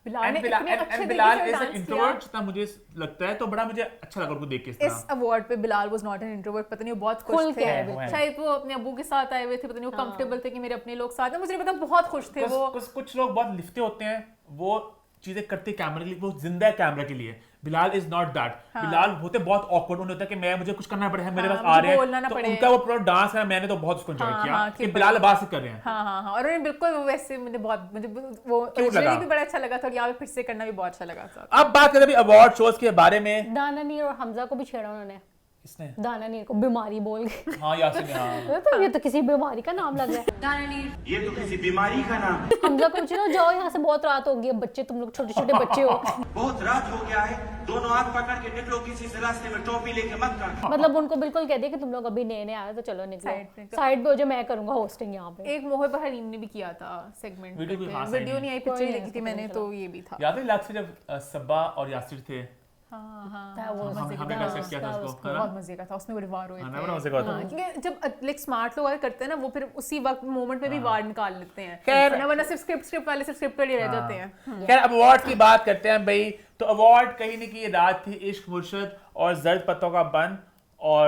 बिलाल ने इतने अच्छे बिलाल तरीके से इज डांस इंट्रोवर्ट किया। जितना मुझे लगता है, तो बड़ा मुझे अच्छा लगा उनको देख के इस इस तरह। अवार्ड पे Bilal was not an introvert, पता नहीं वो बहुत खुल खुश के थे, आए हुए हैं। शायद वो अपने अब्बू के साथ आए हुए थे, पता नहीं वो कंफर्टेबल थे कि मेरे अपने लोग साथ हैं, मुझे नहीं पता, बहुत खुश थे वो। कुछ लोग बहुत लिफ्टे होते हैं, वो चीजें करते कैमरे के लिए, वो जिंदा है कैमरा के लिए। Bilal is not that. Bilal होते बहुत ऑकवर्ड, उन्हें होता है कि मैं मुझे कुछ करना पड़े, मेरे पास आ रहे बोलना ना हैं, तो पड़े। उनका वो पूरा डांस है, मैंने तो बहुत उसको एंजॉय किया कि बिलाल अब्बास से कर रहे हैं। हाँ और उन्हें बिल्कुल वैसे मुझे वो लगा। भी बड़ा अच्छा लगा था और यहाँ पे फिर से करना भी बहुत अच्छा लगा था। अब बात करें अभी अवार्ड शोज के बारे में। दाना नीर और हमजा को भी छेड़ा उन्होंने। किसने? दाना नीर को बीमारी बोल के। हाँ यासिन, हाँ तो ये तो किसी बीमारी का नाम लग रहा है। Dana Neer. ये तो किसी बीमारी का नाम है। हमजा को पूछो जाओ यहाँ से, बहुत रात हो गई है, बच्चे तुम लोग छोटे छोटे बच्चे हो। बहुत रात हो गया है, दोनों हाथ पकड़ के निकलो, किसी से रास्ते में टोपी लेके मत कर। मतलब उनको बिल्कुल कह दिया कि तुम लोग अभी नए नए आए हो तो चलो निकलो साइड पे हो, जो मैं करूंगा होस्टिंग यहाँ पे। एक मोहिब हरीम ने भी किया था सेगमेंट, वीडियो भी, हाँ, वीडियो नहीं आई, पिक्चर कोई ही नहीं, देखी थी पता मैंने, नहीं तो ये भी था। याद है लास्ट से जब सब्बा और यासिर थे, हमें कैसे किया था उसको, बहुत मजे का था, उसमें बड़े वार हुए बड़ा थे। मजे का था। हाँ, क्योंकि जब लाइक स्मार्ट लोग करते हैं ना, वो फिर उसी वक्त मोमेंट में भी वार निकाल लेते हैं, खैर- वरना सिर्फ स्क्रिप्ट वाले सिर्फ स्क्रिप्ट पर ही रह जाते हैं। खैर अब अवार्ड की बात करते हैं भाई। तो अवार्ड कहीं नहीं की रात थी इश्क मुर्शिद और जर्द पत्तों का बन और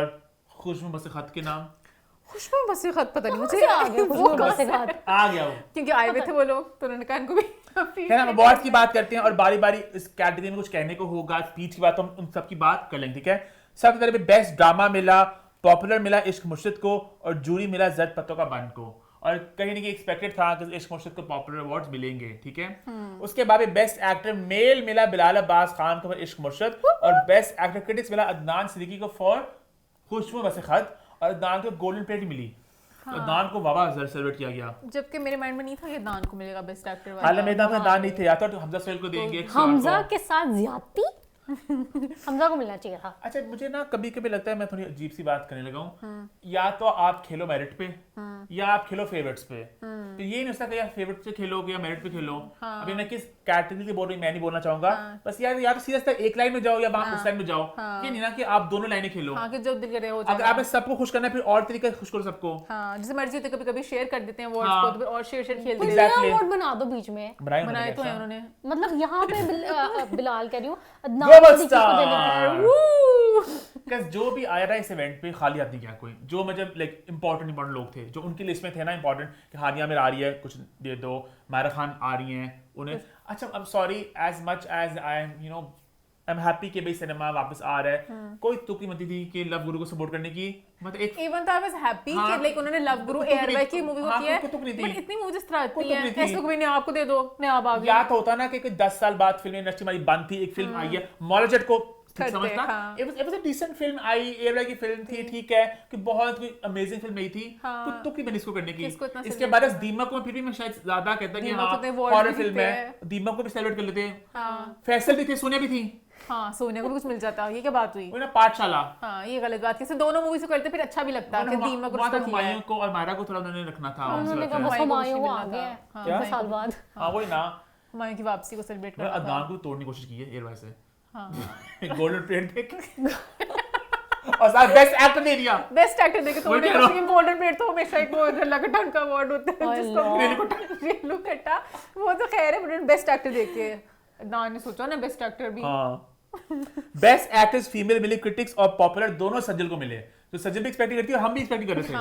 खुशबू बस खत के नाम। खुशबू बस खत पता नहीं मुझे आ गया खुशबू बस खत, आ गया वो, क्योंकि आए हुए थे वो लोग, तो उन्होंने कहा इनको भी खैर हम अवार्ड की बात करते हैं और बारी बारी इस कैटेगरी में कुछ कहने को होगा, स्पीच की बात तो हम उन सब की बात कर लेंगे, ठीक है। सबसे पहले बेस्ट ड्रामा मिला, पॉपुलर मिला इश्क मुर्शिद को और जूरी मिला जर्द पत्तों का बन को, और कहीं ना कहीं एक्सपेक्टेड था कि इश्क मुर्शिद को पॉपुलर अवार्ड्स मिलेंगे, ठीक है। उसके बाद बेस्ट एक्टर मेल मिला बिलाल अब्बास खान को फॉर इश्क मुर्शिद और बेस्ट एक्टर क्रिटिक्स मिला अदनान सिद्दीकी को फॉर खुशबू बस खत और अदनान को गोल्डन प्लेट मिली। तो अदनान को वावा सेलिब्रेट किया गया, जबकि मेरे माइंड में नहीं था कि दान को मिलेगा बेस्ट एक्टर वाला। हालांकि मेरे में दान नहीं थे, या तो हमजा सोहेल को देंगे, हमजा के साथ ज्यादती हमजा को मिलना चाहिए था। अच्छा मुझे ना कभी कभी लगता है, मैं थोड़ी अजीब सी बात करने लगा हूँ, या तो आप खेलो मेरिट पे या आप खेलो फेवरेट्स पे, तो ये नहीं हो सकता यार फेवरेट पे खेलोगे या मेरिट पे खेलो। अभी मैं किस कैटेगरी की बोल रही मैं नहीं बोलना चाहूंगा, बस यार या तो सीधा एक लाइन में जाओ या उस लाइन में जाओ, ये नहीं ना कि आप दोनों लाइनें खेलो। हाँ, कि जो दिल करे हो अगर आपने सबको खुश करना है फिर और तरीके से खुश करो सबको। हाँ, जैसे मर्जी होती है, कभी कभी शेयर कर देते हैं वर्ड्स को, तो फिर और शेयर खेल देते हैं। Exactly. अवार्ड बना दो बीच में, बनाए तो हैं उन्होंने। मतलब यहाँ पे बिलाल कह रही हूँ, अदनान सिद्दीकी को देने जो भी आया रहा इस इवेंट पे खाली हाथ नहीं गया कोई, जो मतलब लाइक इंपॉर्टेंट लोग थे जो उनकी लिस्ट में थे ना इंपॉर्टेंट, कि हानिया मेरा आ रही है कुछ दे दो, मायरा खान आ रही हैं उन्हें। अच्छा I am sorry as much as I am you know I am happy कि भाई सिनेमा वापस आ रहा है, कोई तुकी मती थी कि लव गुरु को सपोर्ट करने की, मतलब एक इवन तो आई वाज हैप्पी कि लाइक उन्होंने लव गुरु एयरवे की मूवी को किया है, बट इतनी मूवी जिस तरह आती है ऐसे को भी नहीं, आपको दे दो नया आ गया। या तो होता ना कि 10 साल बाद फिल्म इंडस्ट्री हमारी बंद थी, एक फिल्म आई है मॉलजेट को समझना, it was a decent film I, एयरवे की फिल्म थी, ठीक है कि बहुत कोई अमेजिंग फिल्म नहीं थी, तो की बनी इसको करने की। इसके बाद दीमक को फिर भी मैं शायद ज्यादा कहता कि हां हॉरर फिल्म है, दीमक को भी सेलिब्रेट कर लेते हैं। फैसल भी थे, सोनिया भी थी, हाँ सोनिया को भी कुछ मिल जाता, ये क्या बात हुई ना पाठशाला। हाँ ये गलत बात, किसी दोनों मूवी से करते फिर अच्छा भी लगता कि दीमक को उसको किया है। को और मायरा को थोड़ा उन्होंने रखना था, उन्होंने कहा बस हुमायूं आ गए 10 साल बाद। हां वही ना, हुमायूं की वापसी को सेलिब्रेट करना था। अदनान को तोड़ने की कोशिश की है एयरवे से, हाँ गोल्डन प्लेट देके और साथ बेस्ट एक्टर दे दिया, बेस्ट एक्टर देके तोड़ने की कोशिश। गोल्डन प्लेट तो हमेशा एक वो लगटन का अवार्ड होता है जिसको रेलू कट्टा, वो तो खैर है, बट बेस्ट एक्टर देके अदनान ने सोचा ना बेस्ट एक्टर भी। बेस्ट एक्ट्रेस फीमेल मिली क्रिटिक्स और पॉपुलर दोनों सज्जल को मिले, तो सज्जल भी एक्सपेक्ट करती है, हम भी एक्सपेक्ट कर रहे थे।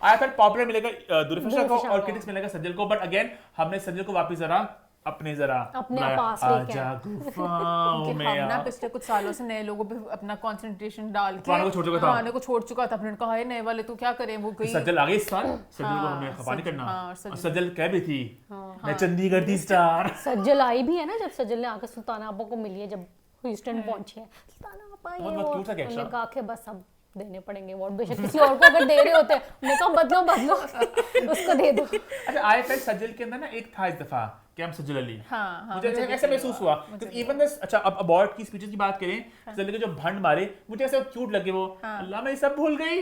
आई थॉट पॉपुलर मिलेगा दुर्फिशा को और क्रिटिक्स मिलेगा सज्जल को, बट अगेन हमने सज्जल को वापस जरा अपने पास लेके आजा गुफाओं में हम ना पिछले कुछ सालों से नए लोगों पे अपना कंसंट्रेशन डाल के पुराने को छोड़ चुका था, पुराने को छोड़ चुका था, अपने कहा है नए वाले तो क्या करें, वो कोई सज्जल आ गई इस साल, सज्जल को हमें खफा नहीं करना। सज्जल कह भी थी मैं चंडीगढ़ दी स्टार, सज्जल आई भी है ना, जब सज्जल ने आकर सुल्ताना आपा को मिली है, जब ह्यूस्टन पहुंची है सुल्ताना आपा, ये उन्होंने कहा कि बस अब देने पड़ेंगे अवार्ड, बेशक किसी और को अगर दे रहे होते उन्हें कहा बदलो उसको दे दो। अच्छा आई फेल्ट सज्जल के अंदर ना एक था इस दफा कि हम सज्जल अली। हाँ, मुझे मुझे भी ऐसा feel महसूस हुआ, हुआ क्योंकि इवन दिस, अच्छा अब अवार्ड की स्पीचेस की बात करें, सज्जल के जो भंड मारे मुझे ऐसे क्यूट लगे वो, अल्लाह मैं सब भूल गई,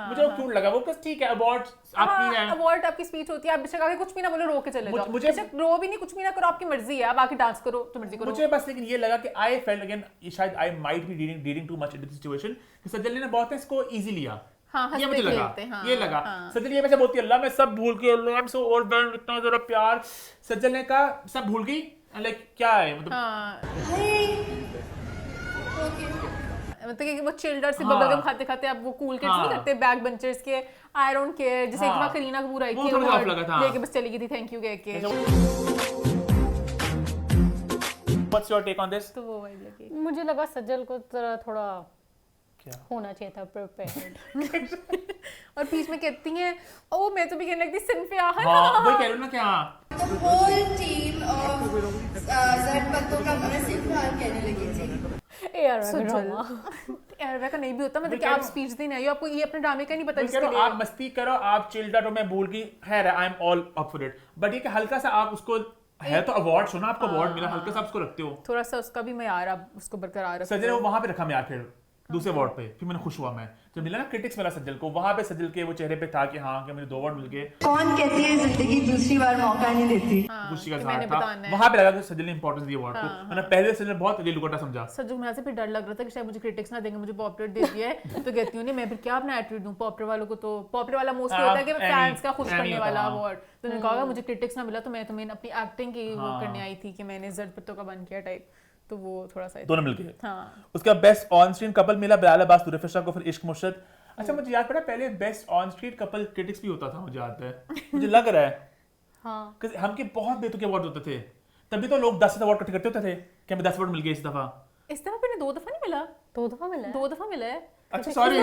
मुझे वो क्यूट लगा वो, बस ठीक है अवार्ड आपकी है, अवार्ड आपकी स्पीच होती है, आप बेशक आगे कुछ भी ना बोलो, रो के चले जाओ, मुझे- बेशक रो भी नहीं, कुछ भी ना करो, आपकी मर्जी है, आप आके डांस करो तो मर्जी करो। मुझे बस लेकिन ये लगा कि आई फेल्ट अगेन, शायद I might be reading too much into the situation कि सज्जल ने बहुत इसको इजी लिया। हाँ, ये हंसते मुझे लगा, खेलते, हाँ, ये लगा हाँ। सज्जल ये वैसे बोलती है अल्लाह मैं सब भूल के, अल्लाह आई एम सो ओवरवेल्म्ड, इतना ज़रा प्यार, सज्जल ने कहा सब भूल गई, लाइक क्या है मतलब, हाँ। मतलब कि वो चिल्डर से हाँ। बबल गम खाते खाते अब वो कूल किड्स नहीं हाँ। करते, बैक बेंचर्स के, आई डोंट केयर, जैसे एक हाँ। बार करीना कपूर आई वो थी, थोड़ा award off लगा था। लेके बस चली गई थी थैंक यू कह के, what's your take on this? तो वो वाइब लगी। मुझे लगा सज्जल को जरा थोड़ा क्या? होना चाहिए था प्रिपेयर्ड। और बीच में कहती हैं ओ मैं तो भी कहने लगती सिन पे आ हाँ वही कह रही हूँ ना, क्या यार का नहीं भी होता, मतलब कि आप स्पीच देने आई हो, आपको ये अपने ड्रामे का नहीं पता मैं कह जिसके रहा हूँ, लिए आप मस्ती करो, आप चिल्ड आउट, मैं भूल गई, खैर I am all up for it, but ये कि हल्का सा आप उसको, है तो अवार्ड सुना आपको, अवार्ड मिला, हल्का सा आप उसको रखते हो, थोड़ा सा उसका भी मयार आप उसको बरकरार रखो। सज्जल ने वो वहां पे रखा मैं यार, फिर दूसरे अवार्ड पे फिर मैंने खुश हुआ, मैं जब मिला ना क्रिटिक्स मिला सज्जल को, वहां पे सज्जल के वो चेहरे पे था कि हाँ कि मुझे 2 अवार्ड मिल गए, कौन कहती है जिंदगी दूसरी बार मौका नहीं देती? खुशी का कि मैंने इजहार था, बताना है। वहां पे लगा कि सज्जल ने इंपॉर्टेंस दी अवार्ड को, मैंने पहले सज्जल ने बहुत रेलुकटा समझा, सज्जू में से फिर डर लग रहा था कि शायद मुझे क्रिटिक्स ना देंगे, मुझे पॉपुलर दे दिया है तो कहती हूँ नहीं मैं फिर क्या अपना एटीट्यूड दूं, पॉपुलर वालों को तो पॉपुलर वाला मोस्टली होता है कि फैंस का खुश करने वाला अवार्ड, तो मैंने कहा मुझे क्रिटिक्स ना मिला तो मैं तुम्हें अपनी एक्टिंग की वो करने आई थी कि मैंने जर्द पत्तों का बन किया टाइप, तो वो थोड़ा सा दोनों मिल गए। हाँ। उसका बेस्ट ऑन स्क्रीन कपल मिला बिलाल अब्बास दुरफिर शाह को, फिर इश्क मुर्शद। अच्छा मुझे याद पड़ा पहले best on screen couple critics भी होता था, मुझे याद है, मुझे लग रहा है हाँ कि हमके बहुत बेतुके अवार्ड होते थे, तभी तो लोग 10 अवार्ड इकट्ठे करते होते थे कि हमें 10 अवार्ड मिल गए इस दफा। इस दफा मैंने 2 दफा नहीं मिला, 2 दफा मिला है। 2 दफा मिला है। अच्छा सॉरी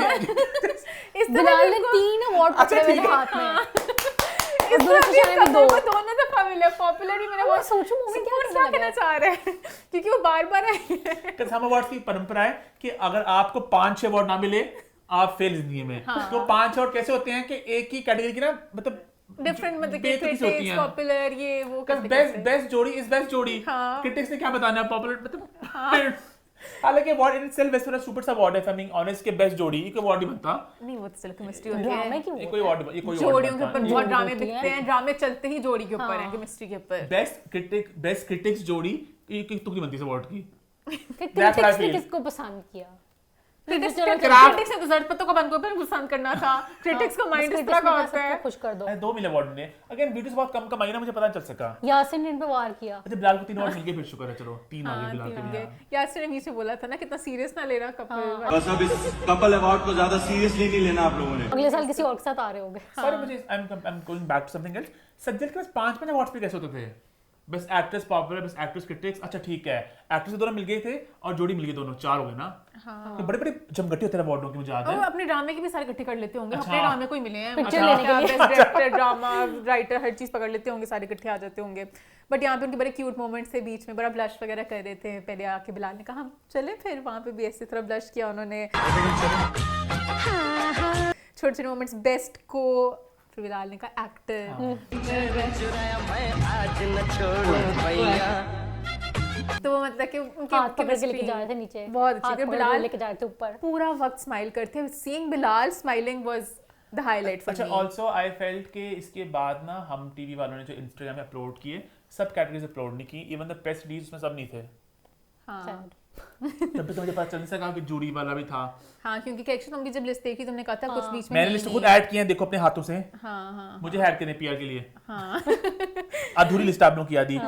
इस बिलाल ने 3 अवार्ड पकड़े हुए थे हाथ में, इस दुरफिर ने भी 2। दोनों दफा मिले, पॉपुलर ही मैंने मैं सोचूं मूवी क्या कहना चाह रहे हैं क्योंकि वो बार-बार आई है। कि हम अवार्ड की परंपरा है कि अगर आपको 5-6 अवार्ड ना मिले आप फेल जिंदगी में, तो 5 अवार्ड कैसे होते हैं कि एक ही कैटेगरी की ना, मतलब डिफरेंट, मतलब बेतुकी से होती क्रिटिक्स हैं। पॉपुलर ये वो करते बेस्ट जोड़ी इज बेस्ट जोड़ी, हाँ। क्रिटिक्स ने क्या बताना है पॉपुलर, मतलब हालांकि award in itself best for super award है, आई मीन ऑनेस्ट के बेस्ट जोड़ी एक अवार्ड ही बनता, नहीं वो तो चलो केमिस्ट्री होती ड्रामे है, क्यों ये कोई अवार्ड, ये कोई जोड़ियों के ऊपर बहुत जोड़ी ड्रामे होती बिकते हैं, ड्रामे चलते ही जोड़ी के ऊपर है, केमिस्ट्री के ऊपर। बेस्ट क्रिटिक्स जोड़ी ये तुकड़ी बनती है अवार्ड की। क्रिटिक्स ने किसको पसंद किया? क्रिटिक्स ने तो जर्द पत्तों का बन को पसंद करना था, क्रिटिक्स का माइंड इस तरह का होता है। खुश कर दो। 2 मिले अवार्ड ने, अगेन वीडियोस बहुत कम कमाई ना, मुझे पता नहीं चल सका। यासिन ने इन पे वार किया। अच्छा बिलाल को 3 अवार्ड मिल गए, फिर शुक्र है, चलो 3 आ गए बिलाल के लिए। यासिर ने नीचे बोला था ना कितना सीरियस ना लेना कपल, बस अब इस कपल अवार्ड को ज्यादा सीरियसली नहीं लेना आप लोगों ने। अगले साल किसी और के साथ आ रहे होंगे। सॉरी मुझे I am going back to something else, Sajal के पास 5 अवार्ड्स पे कैसे होते थे? Best actress popular, best actress critics, अच्छा ठीक है एक्ट्रेस दोनों मिल गए थे और जोड़ी मिल गई, दोनों 4 हो गए ना। तो बड़े बड़े जमघटे होते हैं अवार्डों की, मुझे याद है। और अपने ड्रामे के भी सारे इकट्ठे कर लेते होंगे, अच्छा। अपने ड्रामे को ही मिले हैं, पिक्चर लेने के लिए। बेस्ट डायरेक्टर, ड्रामा राइटर, हर चीज पकड़ लेते होंगे, सारे इकट्ठे आ जाते होंगे। बट यहाँ पे उनके बड़े क्यूट मोमेंट्स थे, बीच में बड़ा ब्लश वगैरह कर रहे थे, पहले आके बिलाल ने कहा हम चले, फिर वहाँ पे भी ऐसे थोड़ा ब्लश किया उन्होंने, छोटे छोटे मोमेंट्स। बेस्ट को फिर बिलाल ने कहा एक्टर, तो वो मतलब कि उनके हाथ पकड़ के chemistry लेके जा रहे थे नीचे, बहुत अच्छी हाथ थी। पकड़ के बिलाल लेके जा रहे थे ऊपर, पूरा वक्त स्माइल करते हैं, seeing Bilal smiling was the highlight for अच्छा मी। ऑल्सो आई फेल्ट के इसके बाद ना हम टीवी वालों ने जो इंस्टाग्राम पे अपलोड किए सब कैटेगरीज अपलोड नहीं की, इवन द बेस्ट लीड्स में सब नहीं थे। हाँ तब तो मुझे पता चल सका कि जूरी वाला भी था। हाँ क्योंकि कैक्शन तुम भी जब लिस्ट देखी तुमने कहा था कुछ बीच में मैंने नहीं लिस्ट है। खुद ऐड किए हैं, देखो अपने हाथों से। हाँ मुझे ऐड करने पीआर के लिए। हाँ अधूरी लिस्ट आप लोगों की याद दी।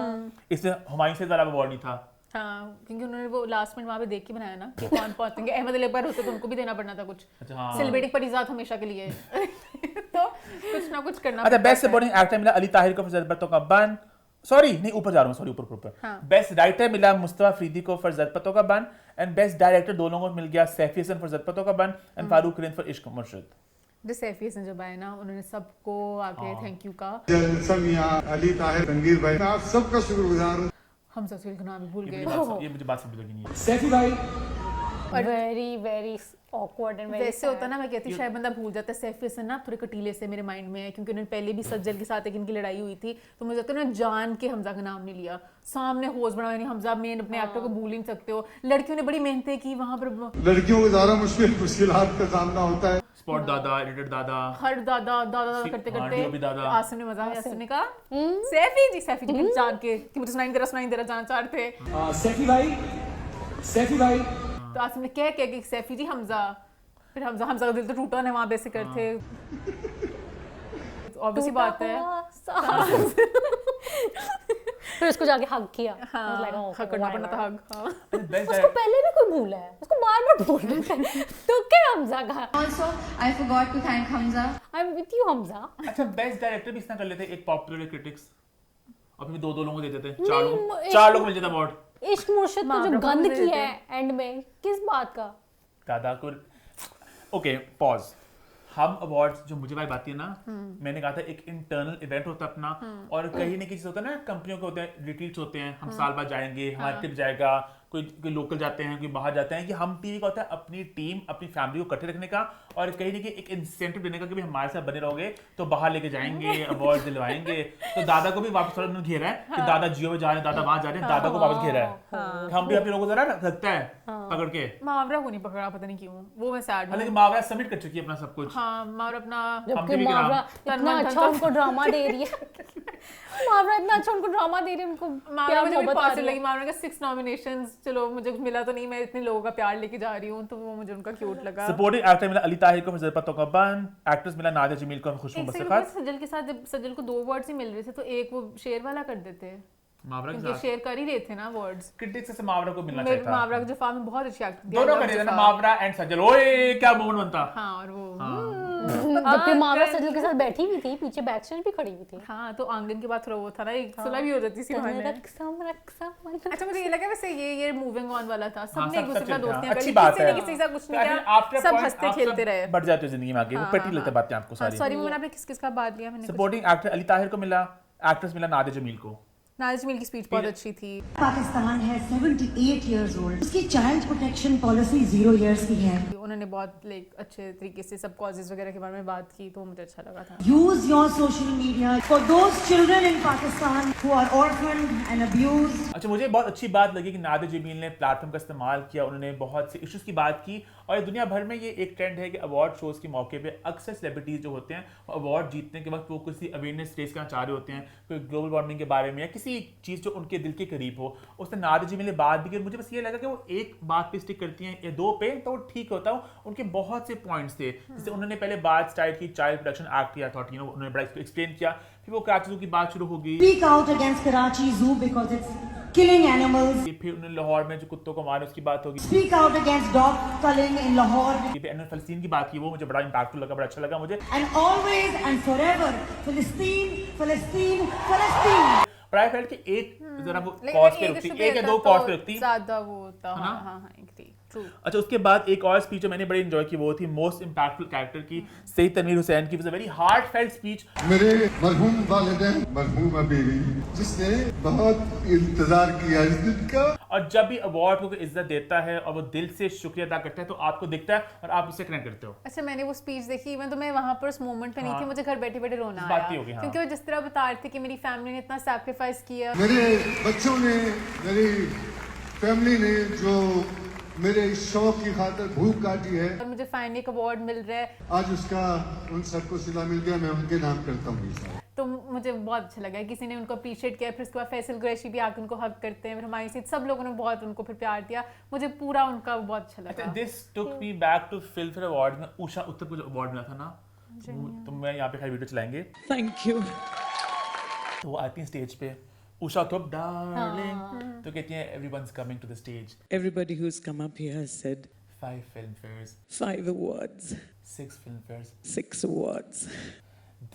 इससे हुमायूं से ज़्यादा अवार्ड नहीं था। हाँ क्योंकि उन्होंने वो लास्ट मिनट वहाँ पे देख के बनाया ना कि कौन पहुंचेंगे। अहमद अली अकबर होते तो उनको भी देना पड़ना था कुछ। अच्छा हाँ। सेलिब्रिटी पर इजाज़त हमेशा के लिए तो कुछ ना कुछ करना। अच्छा बेस्ट सपोर्टिंग एक्टर मिला अली ताहिर को फर ज़रबतों का बन, सॉरी नहीं ऊपर जा रहा हूँ, सॉरी ऊपर। बेस्ट राइटर मिला मुस्तफा फरीदी को फर ज़रबतों का बन एंड बेस्ट डायरेक्टर दोनों को मिल गया सैफी हसन फर ज़रबतों का बन एंड फारूक रिंद फर इश्क मुर्शिद। जो सैफी हसन जब आए ना उन्होंने सबको आगे थैंक यू कहा। अली ताहिर, तनवीर भाई, मैं आप सबका शुक्रगुजार हूँ। हम सबसे का नाम भी भूल गए। ये मुझे बात समझ लगी नहीं है। सैफी भाई very very awkward and very वैसे sad. होता ना, मैं कहती हूँ शायद बंदा भूल जाता है। सैफ हसन ना थोड़े कटीले से मेरे माइंड में है, क्योंकि उन्होंने पहले भी सज्जल के साथ एक इनकी लड़ाई हुई थी, तो मुझे लगता है ना जान के हमजा का नाम नहीं लिया, सामने होश बना, यानी हमजा मेन अपने एक्टर को भूल ही नहीं सकते हो। लड़कियों ने बड़ी मेहनतें की वहाँ पर, लड़कियों को ज्यादा मुश्किलात का सामना होता है। स्पॉट दादा, एडिटर दादा, हर दादा दादा करते हाँ, DOP करते दादा। आसिम ने मजा आया, आसिम ने कहा सैफी जी जान के कि मुझे सुनाई दे रहा जान चाह रहे थे। सैफी भाई तो आसिम ने कह के सैफी जी हमजा, फिर हमजा का दिल तो टूटा ना वहाँ बेसिक करते। ऑब्वियसली बात है, फिर उसको जाके हग किया। हाँ, हग करना पड़ना था, हग। हाँ। उसको पहले भी कोई भूला है, उसको बार-बार बोल रहा है तो क्या हमजा का। Also, I forgot to thank Hamza. I'm with you Hamza. अच्छा बेस्ट डायरेक्टर भी इसना कर लेते, एक पॉपुलर क्रिटिक्स, और फिर 2 लोगों को दे देते, नहीं, 4 लोग मिल जाता अवार्ड। इश्क मुर्शिद को जो गंद किया है एंड में, किस बात का? दादा को ओके पॉज। हम अवार्ड्स जो मुझे वाइब आती है ना, मैंने कहा था एक इंटरनल इवेंट होता है अपना, और कहीं ना कहीं होता है ना, कंपनियों के होते हैं रिट्रीट्स होते हैं, हम साल बाद जाएंगे, हमारा ट्रिप जाएगा, कोई लोकल जाते हैं, कोई बाहर जाते हैं, कि हम टीवी का होता है अपनी टीम अपनी फैमिली को इकट्ठे रखने का, और कहीं ना कहीं एक इंसेंटिव देने का कि हमारे साथ बने रहोगे तो बाहर लेके जाएंगे, अवार्ड दिलवाएंगे। तो दादा को भी वापस थोड़ा घेरा है कि दादा जियो में जा रहे हैं, दादा वहां जा रहे हैं, दादा को वापस घेरा है। हम भी अपने लोगों को जरा रखता है पकड़ के। मावरा को नहीं पकड़ा, पता नहीं क्यों, वो मैं सैड हूँ। हालांकि मावरा सबमिट कर चुकी है अपना सब कुछ। हाँ, मावरा अपना, जबकि मावरा इतना अच्छा उनको ड्रामा दे रही है। मावरा इतना अच्छा उनको ड्रामा दे रही है, उनको मावरा मुझे बड़ी पॉजिटिव लगी। मावरा का 6 नॉमिनेशंस, चलो मुझे कुछ मिला तो नहीं, मैं इतने लोगों का प्यार लेके जा रही हूँ, तो वो मुझे उनका क्यूट लगा। सपोर्टिंग एक्टर मिला अली ताहिर को, फिर पत्तों का बंद, एक्ट्रेस मिला नादिया जमील को, खुशबू बसरखात। सज्जल के साथ जब सज्जल को 2 अवार्ड्स ही मिल रहे थे, तो एक वो शेर वाला कर देते, मावरा के क्योंकि साथ शेयर कर ही रहे थे ना अवार्ड्स। क्रिटिक्स से मावरा को मिलना चाहिए था। मावरा का जो फार्म में बहुत अच्छी एक्टिंग, दोनों कर दिया ना, मावरा एंड सज्जल। ओए क्या मोमेंट बनता। हाँ, और वो जबकि मावरा सजल के साथ बैठी हुई थी, पीछे बैक स्टेज भी खड़ी हुई थी। हाँ, तो आंगन के बाद थोड़ा वो था ना, एक सुलह भी हो जाती थी बहाने। अच्छा, मुझे ये लगा वैसे ये मूविंग ऑन वाला था, सबने एक दूसरे का दोस्तियां करी, किसी ने किसी के साथ कुछ नहीं किया, सब हंसते खेलते रहे। बढ़ जाते हो जिंदगी में आगे, वो पेटी लेते बातें आपको सारी। सॉरी, मैंने आपने किस-किस का बात लिया मैंने। सपोर्टिंग एक्टर अली ताहिर को मिला, एक्ट्रेस मिला नादिया जमील को। नादिया जमील की स्पीच बहुत अच्छी थी। पाकिस्तान है 78 years old, उसकी चाइल्ड प्रोटेक्शन पॉलिसी 0 years की है। उन्होंने बहुत अच्छे तरीके से सब कॉजेज वगैरह के बारे में बात की, तो मुझे अच्छा लगा था। Use your social media for those children in Pakistan who are orphaned and abused. अच्छा, मुझे बहुत अच्छी बात लगी कि नादिया जमील ने प्लेटफॉर्म का इस्तेमाल किया, उन्होंने बहुत से इश्यूज की बात की, और दुनिया भर में ये एक ट्रेंड है कि अवार्ड शोज के मौके पे अक्सर सेलिब्रिटीज जो होते हैं अवार्ड जीतने के वक्त वो किसी अवेयरनेस रेस करना चाह रहे होते हैं, कोई ग्लोबल वार्मिंग के बारे में या किसी चीज़ जो उनके दिल के करीब हो। उसने नादिया जमील ने बात भी की, मुझे बस ये लगा कि वो एक बात पे स्टिक करती हैं या 2 पे तो ठीक होता है। उनके बहुत से पॉइंट्स थे, जैसे उन्होंने पहले बात स्टार्ट की चाइल्ड प्रोटेक्शन एक्ट किया, थॉट उन्होंने बड़ा एक्सप्लेन किया, फिर वो कराची ज़ू की बात शुरू हो गई। Speak out against Karachi Zoo because it's killing animals. फिर उन्होंने लाहौर में जो कुत्तों को मारे उसकी बात होगी। Speak out against dog culling in Lahore. उन्होंने फलस्तीन की बात की, वो मुझे बड़ा इंपैक्टफुल लगा, बड़ा अच्छा लगा मुझे। And always and forever, Palestine, Palestine, Palestine. Private felt के एक जरा वो कॉज पे रुकती, एक या 2 कॉज पे रुकती, ज्यादा वो होता। हाँ, एक थी। अच्छा, उसके बाद एक और स्पीच जो मैंने बड़ी एंजॉय की, वो थी मोस्ट इंपैक्टफुल कैरेक्टर की, सईद तनवीर हुसैन की। Was a very heartfelt speech. मेरे मरहूम वालिदैन, मरहूमा बीवी, जिसने बहुत इंतजार किया इस दिन का, और जब भी अवार्ड को इज्जत देता है और वो दिल से शुक्रिया अदा करता है, तो आपको दिखता है और आप उससे कनेक्ट करते हो। अच्छा, मैंने वो स्पीच देखी, इवन तो मैं वहां पर उस मोमेंट पे नहीं थी, मुझे घर बैठे बैठे रोना आया, क्योंकि वो जिस तरह बता रहे थे कि मेरी फैमिली ने इतना सैक्रिफाइस किया, मेरे बच्चों ने, मेरी फैमिली ने जो मेरे शौक की खातिर भूख काटी है, और मुझे फाइनली एक अवार्ड मिल रहा है, आज उसका उन सबको सिला मिल गया, मैं उनके नाम करता हूँ। तो मुझे बहुत अच्छा लगा, किसी ने उनको अप्रिशिएट किया, फिर उसके बाद फैसल कुरैशी भी आके उनको हक करते हैं, फिर हमारी सीट सब लोगों ने बहुत उनको फिर प्यार दिया, मुझे पूरा उनका बहुत अच्छा लगा। This took me back to Filmfare award में उषा उत्तर को जो अवार्ड मिला था ना, तो मैं यहाँ पे वीडियो चलाएंगे। Thank you. तो वो आती है स्टेज पे, उषा तो डार्लिंग, तो कहती है everyone's coming to the stage. Everybody who's come up here has said 5 filmfares, 5 awards, 6 filmfares. 6 awards.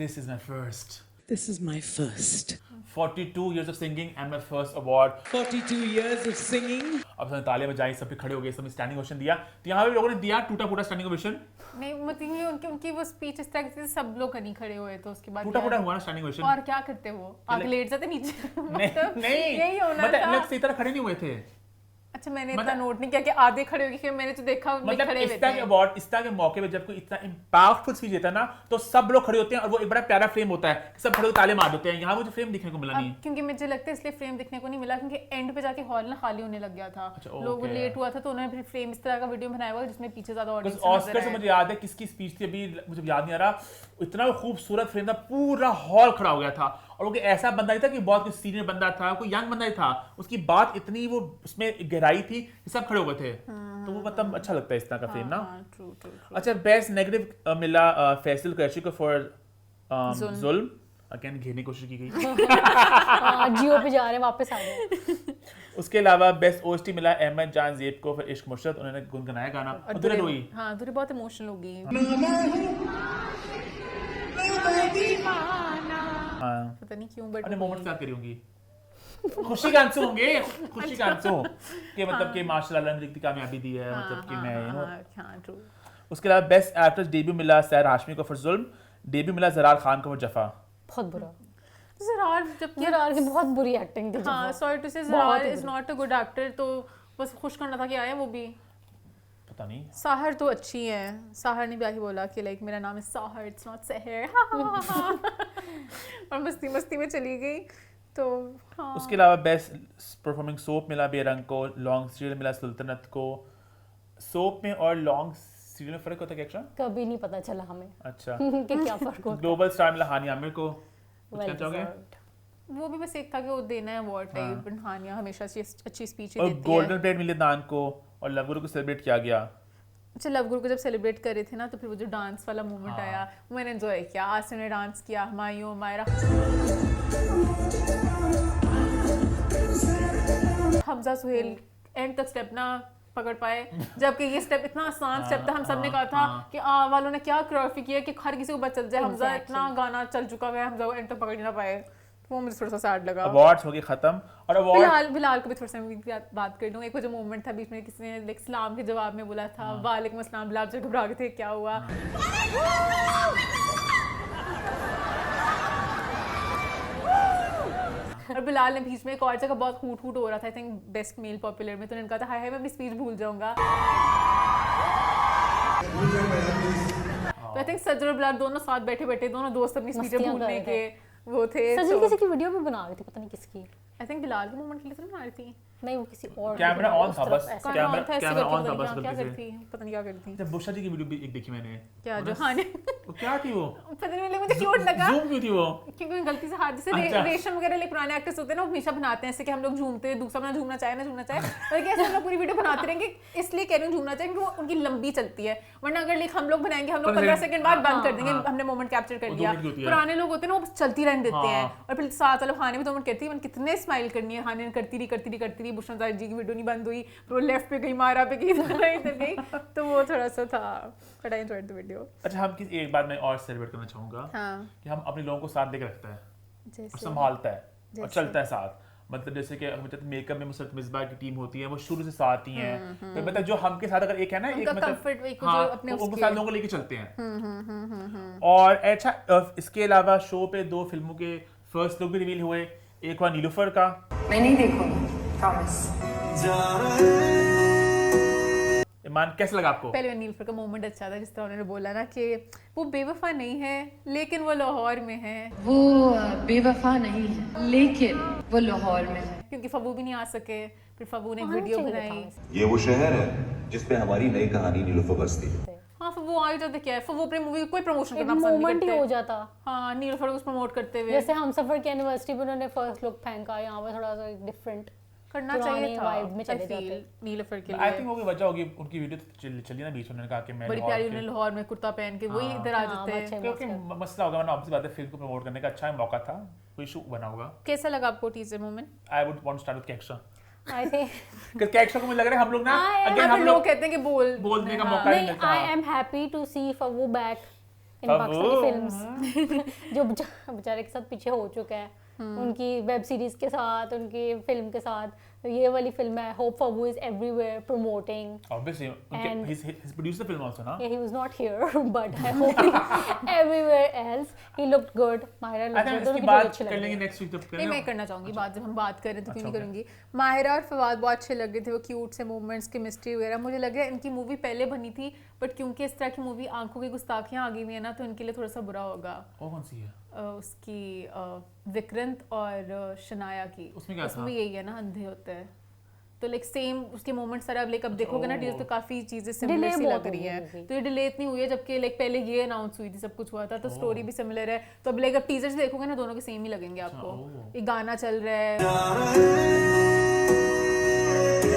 This is my first. This is my first. 42 years of singing and my first award. 42 years of singing. अब सबने तालियां बजाई, सब खड़े हो गए, सबने standing ovation दिया, तो यहाँ पे लोगों ने दिया टूटा फूटा स्टैंडिंग ओवेशन। नहीं, मतलब उनकी वो स्पीच इस तरह से सब लोग नहीं खड़े हुए, तो उसके बाद टूटा फूटा हुआ ना स्टैंडिंग ओवेशन। और क्या करते वो आगे लेट जाते नीचे। नहीं, यही होना मतलब था। अलग से तरह खड़े नहीं हुए थे। अच्छा मैंने इतना नोट नहीं किया कि आधे खड़े हो गए, मैंने तो देखा मतलब खड़े इस तरह के अवार्ड, इस तरह के मौके पे जब कोई इतना इंपैक्टफुल स्पीच देता है ना, तो सब लोग खड़े होते हैं और वो एक बड़ा प्यारा फ्रेम होता है, सब खड़े होकर ताली मार देते हैं। यहाँ मुझे फ्रेम दिखने को मिला नहीं, क्योंकि मुझे लगता है इसलिए फ्रेम दिखने को नहीं मिला क्योंकि एंड पे जाके हॉल ना खाली होने लग गया था, लोग लेट हुआ था, तो उन्होंने फिर फ्रेम इस तरह का वीडियो बनाया हुआ जिसमें पीछे ज्यादा ऑडियंस नजर ऑस्कर से मुझे याद है किसकी स्पीच थी, अभी मुझे याद नहीं आ रहा, इतना खूबसूरत फ्रेम था, पूरा हॉल खड़ा हो गया था, और वो ऐसा बंदा नहीं था कि बहुत कोई सीनियर बंदा था, कोई यंग बंदा ही था, उसकी बात इतनी वो उसमें गहराई थी कि सब खड़े हो गए थे, तो वो मतलब अच्छा लगता है इस तरह का फ्रेम ना। अच्छा बेस्ट नेगेटिव मिला फैसल कुरैशी को फॉर जुल्म, अगेन घेरने की कोशिश की गई। जियो पे जा रहे हैं, वापस आ गए। उसके अलावा बेस्ट ओएसटी मिला अहमद जान ज़ेब को फिर इश्क मुशरत, उन्होंने गुनगुनाया गाना, और दुरे रोई। हाँ दुरे बहुत इमोशनल हो गई, हाँ पता नहीं क्यों बट अपने मोमेंट्स याद करी होंगी, खुशी के आंसू होंगे, खुशी के आंसू कि मतलब कि माशाल्लाह ने इतनी कामयाबी दी है, मतलब कि मैं हाँ ट्रू। उसके अलावा बेस्ट एक्ट्रेस डेब्यू मिला सहर हाशमी को फॉर जुल्म, डेब्यू मिला ज़रार खान को फॉर जफा। बहुत बुरा, ज़रार की बहुत बुरी एक्टिंग थी। हाँ sorry to say Zarar is not a good actor, तो बस खुश करना था कि आया वो भी, पता नहीं। साहर तो अच्छी है, साहर ने भी आके बोला कि लाइक मेरा नाम है साहर, इट्स नॉट सहर, और मस्ती मस्ती में चली गई, तो हाँ। उसके अलावा बेस्ट परफॉर्मिंग सोप मिला बेरंग को, लॉन्ग सीरियल मिला सुल्तानत को। सोप में और लॉन्ग सीरियल में फर्क होता है क्या? कभी नहीं पता चला हमें। अच्छा कि क्या फर्क होता है। ग्लोबल स्टार मिला हानिया आमिर को, क्या चाहोगे? वो भी बस एक था कि वो देना है अवार्ड टाइप, बट हानिया हमेशा से अच्छी स्पीच और देती है। गोल्डन प्लेट मिले दान को, और लव गुरु को सेलिब्रेट किया गया। अच्छा लव गुरु को जब सेलिब्रेट कर रहे थे ना, तो फिर वो जो डांस वाला मोमेंट आया, वो मैंने एंजॉय किया। आसिफ ने डांस किया, हुमायूं, मायरा, हमजा, सुहेल एंड तक स्टेप ना पकड़ पाए, जबकि ये स्टेप इतना आसान स्टेप था। हम सब ने कहा था कि वालों ने क्या कोरियोग्राफी की है कि हर किसी को बच जाए। हमजा इतना गाना चल चुका है, हमजा को एंड तक पकड़ ही ना पाए, वो मुझे थोड़ा सा सैड लगा। अवार्ड्स हो गए खत्म, और अवार्ड बिलाल को भी थोड़ा सा मैं बात कर दूं। एक वो जो मोमेंट था बीच में, किसी ने लाइक सलाम के जवाब में बोला था वालेकुम अस्सलाम, बिलाल जब घबरा गए थे क्या हुआ। और बिलाल ने बीच में एक और जगह बहुत हूट हूट हो रहा था, I think best male popular में, तो उन्होंने कहा था हाय हाय मैं अपनी स्पीच भूल जाऊंगा। तो आई थिंक सज्जर और बिलाल दोनों साथ बैठे बैठे, दोनों दोस्त अपनी स्पीच भूलने के वो थे। सज्जल किसी की वीडियो में बना रही थी, पता नहीं किसकी। आई थिंक बिलाल के मोमेंट के लिए तो बना रही थी, नहीं वो किसी और कैमरा ऑन था बस, कैमरा ऑन था बस, क्या करती पता नहीं क्या करती। जब बुशरा जी की वीडियो भी एक देखी मैंने, क्या जो हाने वो क्या थी वो, पता नहीं मुझे क्यूट लगा। जूम क्यों थी वो, क्योंकि गलती से हाथ जैसे रेशम वगैरह ले पुराने एक्टर्स होते हैं ना, वो हमेशा बनाते हैं ऐसे कि हम लोग झूमते हैं, दूसरा बना झूमना चाहे ना झूमना चाहे, और कैसे हम लोग पूरी वीडियो बनाते रहेंगे, इसलिए कह रही हूँ झूमना चाहिए क्योंकि उनकी लंबी चलती है, वरना अगर लाइक हम लोग बनाएंगे, हम लोग 15 सेकंड बाद बंद कर देंगे, हमने मोमेंट कैप्चर कर लिया। पुराने लोग होते हैं ना, वो चलती रहने देते हैं, और फिर साथ वाले हाने भी 2 मिनट कहती है, कितने स्माइल करनी है, हाने करती रही, बुशरा जी की वीडियो नहीं बंद हुई, फिर वो लेफ्ट पे गई, मारा पे गई, इधर गई, तो वो थोड़ा सा था, but I enjoyed the video. अच्छा हम किसी एक बात मैं और सेलिब्रेट करना चाहूंगा कि हम अपने लोगों को साथ लेकर रखता है और संभालता है और चलता है साथ। मतलब जैसे कि मेकअप में मुसरत मिसबा की टीम होती है, वो शुरू से साथ ही हैं, तो मतलब जो हम के साथ अगर एक है ना, एक मतलब हाँ, उनको साथ लोगों को लेके चलते हैं। और अच्छा इसके अलावा शो पे 2 फिल्मों के फर्स्ट लुक भी रिवील हुए, एक हुआ नीलूफर का, मैं नहीं देखूंगी प्रॉमिस। ईमान कैसा लगा आपको? पहले नीलूफर का मोमेंट अच्छा था, जिस तरह उन्होंने बोला ना कि वो बेवफा नहीं है लेकिन वो लाहौर में है, वो बेवफा नहीं है लेकिन वो लाहौर में है, क्योंकि फबू भी नहीं आ सके, फिर फबू ने एक वीडियो बनाई। ये वो शहर है जिसपे हमारी नई कहानी नीलूफर बसती है। हाँ फबू आ जाते, क्या है फबू अपनी मूवी कोई प्रमोशन करना पसंद नहीं करते, हो जाता। हाँ नीलूफर को प्रमोट करते हुए, जैसे हम सफर की एनिवर्सरी पे उन्होंने फर्स्ट लुक फेंका, यहाँ पे थोड़ा सा डिफरेंट करना चाहिए था वाइब में चले जाते नीलूफर के लिए। आई थिंक वो की वजह होगी उनकी वीडियो चली ना बीच में, उन्होंने कहा कि मैं बड़ी प्यारी उन्होंने लाहौर में कुर्ता पहन के वही इधर आ जाते हैं, क्योंकि मसला होगा ना, ऑब्वियस बात है, फिल्म को प्रमोट करने का अच्छा मौका था, कोई इशू बना होगा। कैसा लगा आपको teaser moment? I would want to start with कैक्शा। आई थिंक कैक्शा को मुझे लग रहा है हम लोग ना अगेन हम लोग कहते हैं कि बोलने का मौका नहीं मिलता। I am happy to see Fabu back in Pakistani films, जो बेचारे के साथ पीछे हो चुका है, उनकी वेब सीरीज के साथ, उनकी फिल्म के साथ, ये वाली फिल्म है hope Fabu is everywhere promoting Obviously, And- he's produced the film also, na? Yeah, he was not here, but I hope everywhere else he looked good. Myra I looked think good. दोनों इसकी की बात जोड़ी अच्छी कर लग लेंगे रही है। next week जब नहीं करें। मैं करना चाहूंगी बात, जब हम बात करें तो क्यों नहीं अच्छा, करूंगी। माहिरा और फवाद बहुत अच्छे लग रहे थे, वो क्यूट से मूवमेंट्स, केमिस्ट्री वगैरह। मुझे लग रहा है इनकी मूवी पहले बनी थी, बट क्योंकि इस तरह की मूवी आंखों की गुस्ताखियां आ गई हुई है ना, तो इनके लिए थोड़ा सा बुरा होगा। वो कौन सी है? उसकी विक्रांत और शनाया की, उसमें क्या था? उसमें यही है ना, अंधे होते हैं तो लाइक सेम उसके मोमेंट्स सारे अब लाइक अब देखोगे ना डील तो काफी चीजें सिमिलर Delay सी बहुत लग हो रही गई है। movie। तो ये डिले इतनी हुई है जबकि लाइक पहले ये अनाउंस हुई थी, सब कुछ हुआ था, तो स्टोरी भी सिमिलर है। तो अब लाइक अब टीजर्स देखोगे ना दोनों के सेम ही लगेंगे आपको। एक गाना चल रहा है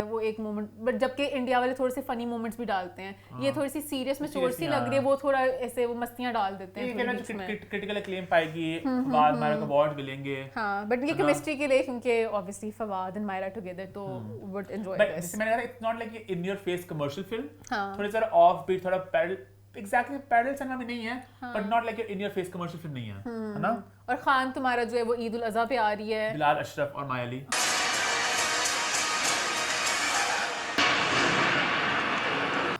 वो एक मोमेंट, बट जबकि इंडिया वाले थोड़े से फनी मोमेंट्स भी डालते हैं, ये थोड़ी सी सीरियस में चोर सी लग रही है, वो थोड़ा ऐसे वो मस्तियां डाल देते हैं थोड़ी बीच में। क्रिटिकल acclaim पाएगी, बाद मायरा को अवार्ड मिलेंगे। हाँ बट ये केमिस्ट्री के लिए, क्योंकि obviously Fawad and Mahira together तो वुड एंजॉय बट दिस। जैसे मैंने कहा, it's not like in your face commercial film, हाँ। थोड़ा सा ऑफ बीट, थोड़ा पैरल, एग्जैक्टली पैरल संग में नहीं है, but not like in your face commercial film नहीं है ना। और खान तुम्हारा जो है वो ईद उल अज़हा पे आ रही है। बिलाल अशरफ और माया अली।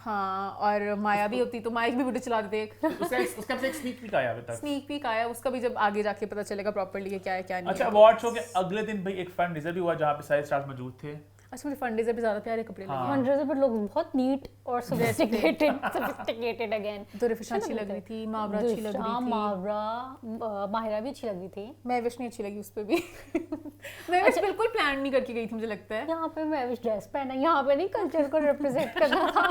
हाँ और माया भी होती तो माया की भी वीडियो चला देते एक। उसका एक स्नीक पीक आया अभी तक। स्नीक पीक आया, उसका भी जब आगे जाके पता चलेगा प्रॉपर्ली कि क्या है क्या नहीं। अच्छा, अवार्ड शो के अगले दिन भाई एक फंड रेजर भी हुआ जहाँ पे सारे स्टार्स मौजूद थे। अच्छा मुझे फंडे से भी ज्यादा प्यारे कपड़े लगे। फंडरेजर पर लोग बहुत नीट और सोफिस्टिकेटेड अगेन। तो रिफिशा अच्छी लग रही थी, मावरा अच्छी लग रही थी, मावरा माहिरा भी अच्छी लग रही थी। महविश नहीं अच्छी लगी उस पे भी। महविश बिल्कुल प्लान नहीं करके गई थी मुझे लगता है। यहाँ पे महविश ड्रेस पहना, यहाँ पे नहीं कल्चर को रिप्रेजेंट करना था।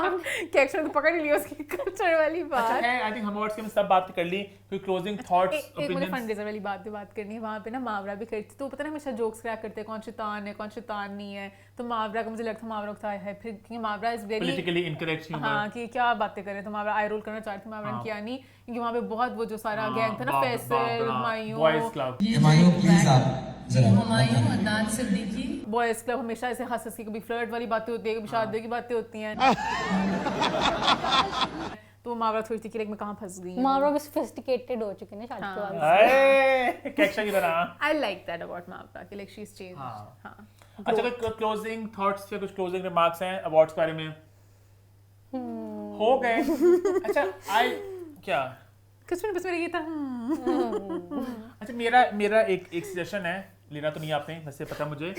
कैक्शन तो पकड़ लिया उसकी कल्चर वाली बात। अच्छा है, आई थिंक हम अवार्ड्स के में सब बात कर ली, कोई क्लोजिंग थॉट्स, एक मुझे ओपिनियंस। फंडरेजर वाली बात करनी है। वहाँ पे ना मावरा भी खड़ी थी, तो पता ना हमेशा जोक्स क्रैक करते हैं, कौन शैतान है कौन शैतान नहीं है। तो मावरा का मुझे लगता मावरा को था है फिर, क्योंकि Mawra is very politically incorrect humour. हाँ कि क्या बातें कर रहे हैं, तो मावरा आई रोल करना चाहती थी, मावरा ने किया नहीं, क्योंकि वहाँ पे बहुत वो जो सारा गैंग था ना, Faisal, Humayun, boys club, boys club, हमेशा ऐसे हंस हंस के कभी फ्लर्ट वाली बातें होती है, कभी शादियों की बातें होती हैं। तो मावरा थोड़ी थी कि लाइक मैं कहाँ फंस गई हूँ। मावरा भी सोफिस्टिकेटेड हो चुके हैं शादी के बाद। अरे कैक्शा की तरह। आई लाइक दैट अबाउट मावरा कि लाइक शी इज चेंज्ड। हाँ अच्छा, कोई क्लोजिंग थॉट्स या कुछ क्लोजिंग रिमार्क्स हैं अवार्ड्स के बारे में? हो गए। अच्छा आई क्या कुछ नहीं, बस मेरा ये था। अच्छा मेरा एक सजेशन है, लेना तो नहीं आपने, वैसे पता मुझे।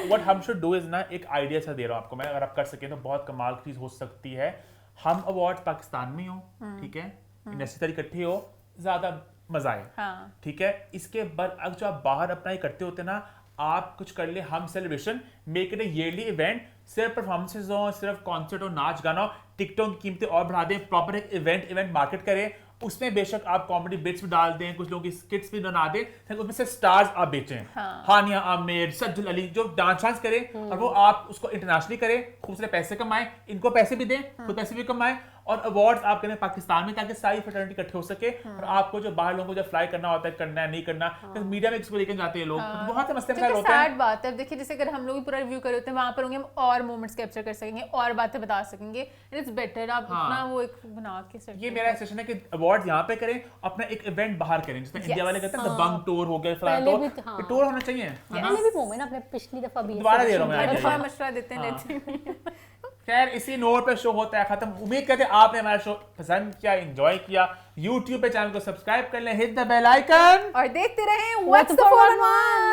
व्हाट हम शुड डू इज ना, एक आइडिया सा दे रहा हूँ आपको मैं, अगर आप कर सकें तो बहुत कमाल की चीज हो सकती है। हम अवार्ड पाकिस्तान में हो, ठीक है, इंडस्ट्री इकट्ठे हो, ज्यादा मजा आए, ठीक है। इसके बाद अगर जो आप बाहर अपना ही करते होते ना, आप कुछ कर ले, हम celebration make it A yearly event, सिर्फ परफॉर्मेंसेज हो, सिर्फ कॉन्सर्ट हो, नाच गाना हो, टिकटों की कीमतें और बढ़ा दें, प्रॉपर एक इवेंट मार्केट करें, उसमें बेशक आप कॉमेडी बिट्स भी डाल दें, कुछ लोगों की स्किट्स भी बना दें, उसमें से स्टार्स आप बेचें। हानिया आमिर, सज्जल अली जो डांस करें, और वो आप उसको इंटरनेशनली करें, खूब सारे पैसे कमाएं, इनको पैसे भी दें, खुद पैसे भी कमाएं, और अवार्ड्स आप करें पाकिस्तान में, ताकि सारी फ्रेटर्निटी इकट्ठे हो सके। और आपको जो बाहर लोगों को जब फ्लाई करना होता है, करना है नहीं करना, मीडिया में इसको लेकर जाते हैं लोग, तो बहुत से मसले मसाइल होते हैं। सैड बात है, देखिए जैसे अगर हम लोग भी पूरा रिव्यू कर होते हैं, वहां पर होंगे हम और मोमेंट्स कैप्चर कर सकेंगे और बातें बता सकेंगे, एंड इट्स बेटर आप अपना वो एक बना के। ये मेरा सेशन है कि अवार्ड यहाँ पे करें, अपना एक इवेंट बाहर करें, जिसमें इंडिया वाले कहते हैं द बंग टूर हो गया, फलाना टूर, टूर होना चाहिए। पहले भी मोमेंट अपने पिछली दफा भी दोबारा दे रहा हूं मैं, थोड़ा मशवरा देते हैं, लेट्स। खैर इसी नोट पे शो होता है खत्म। उम्मीद करते हैं आपने हमारा शो पसंद किया, एंजॉय किया। YouTube पे चैनल को सब्सक्राइब कर लें, हिट द बेल आइकन और देखते रहें व्हाट्स द 411।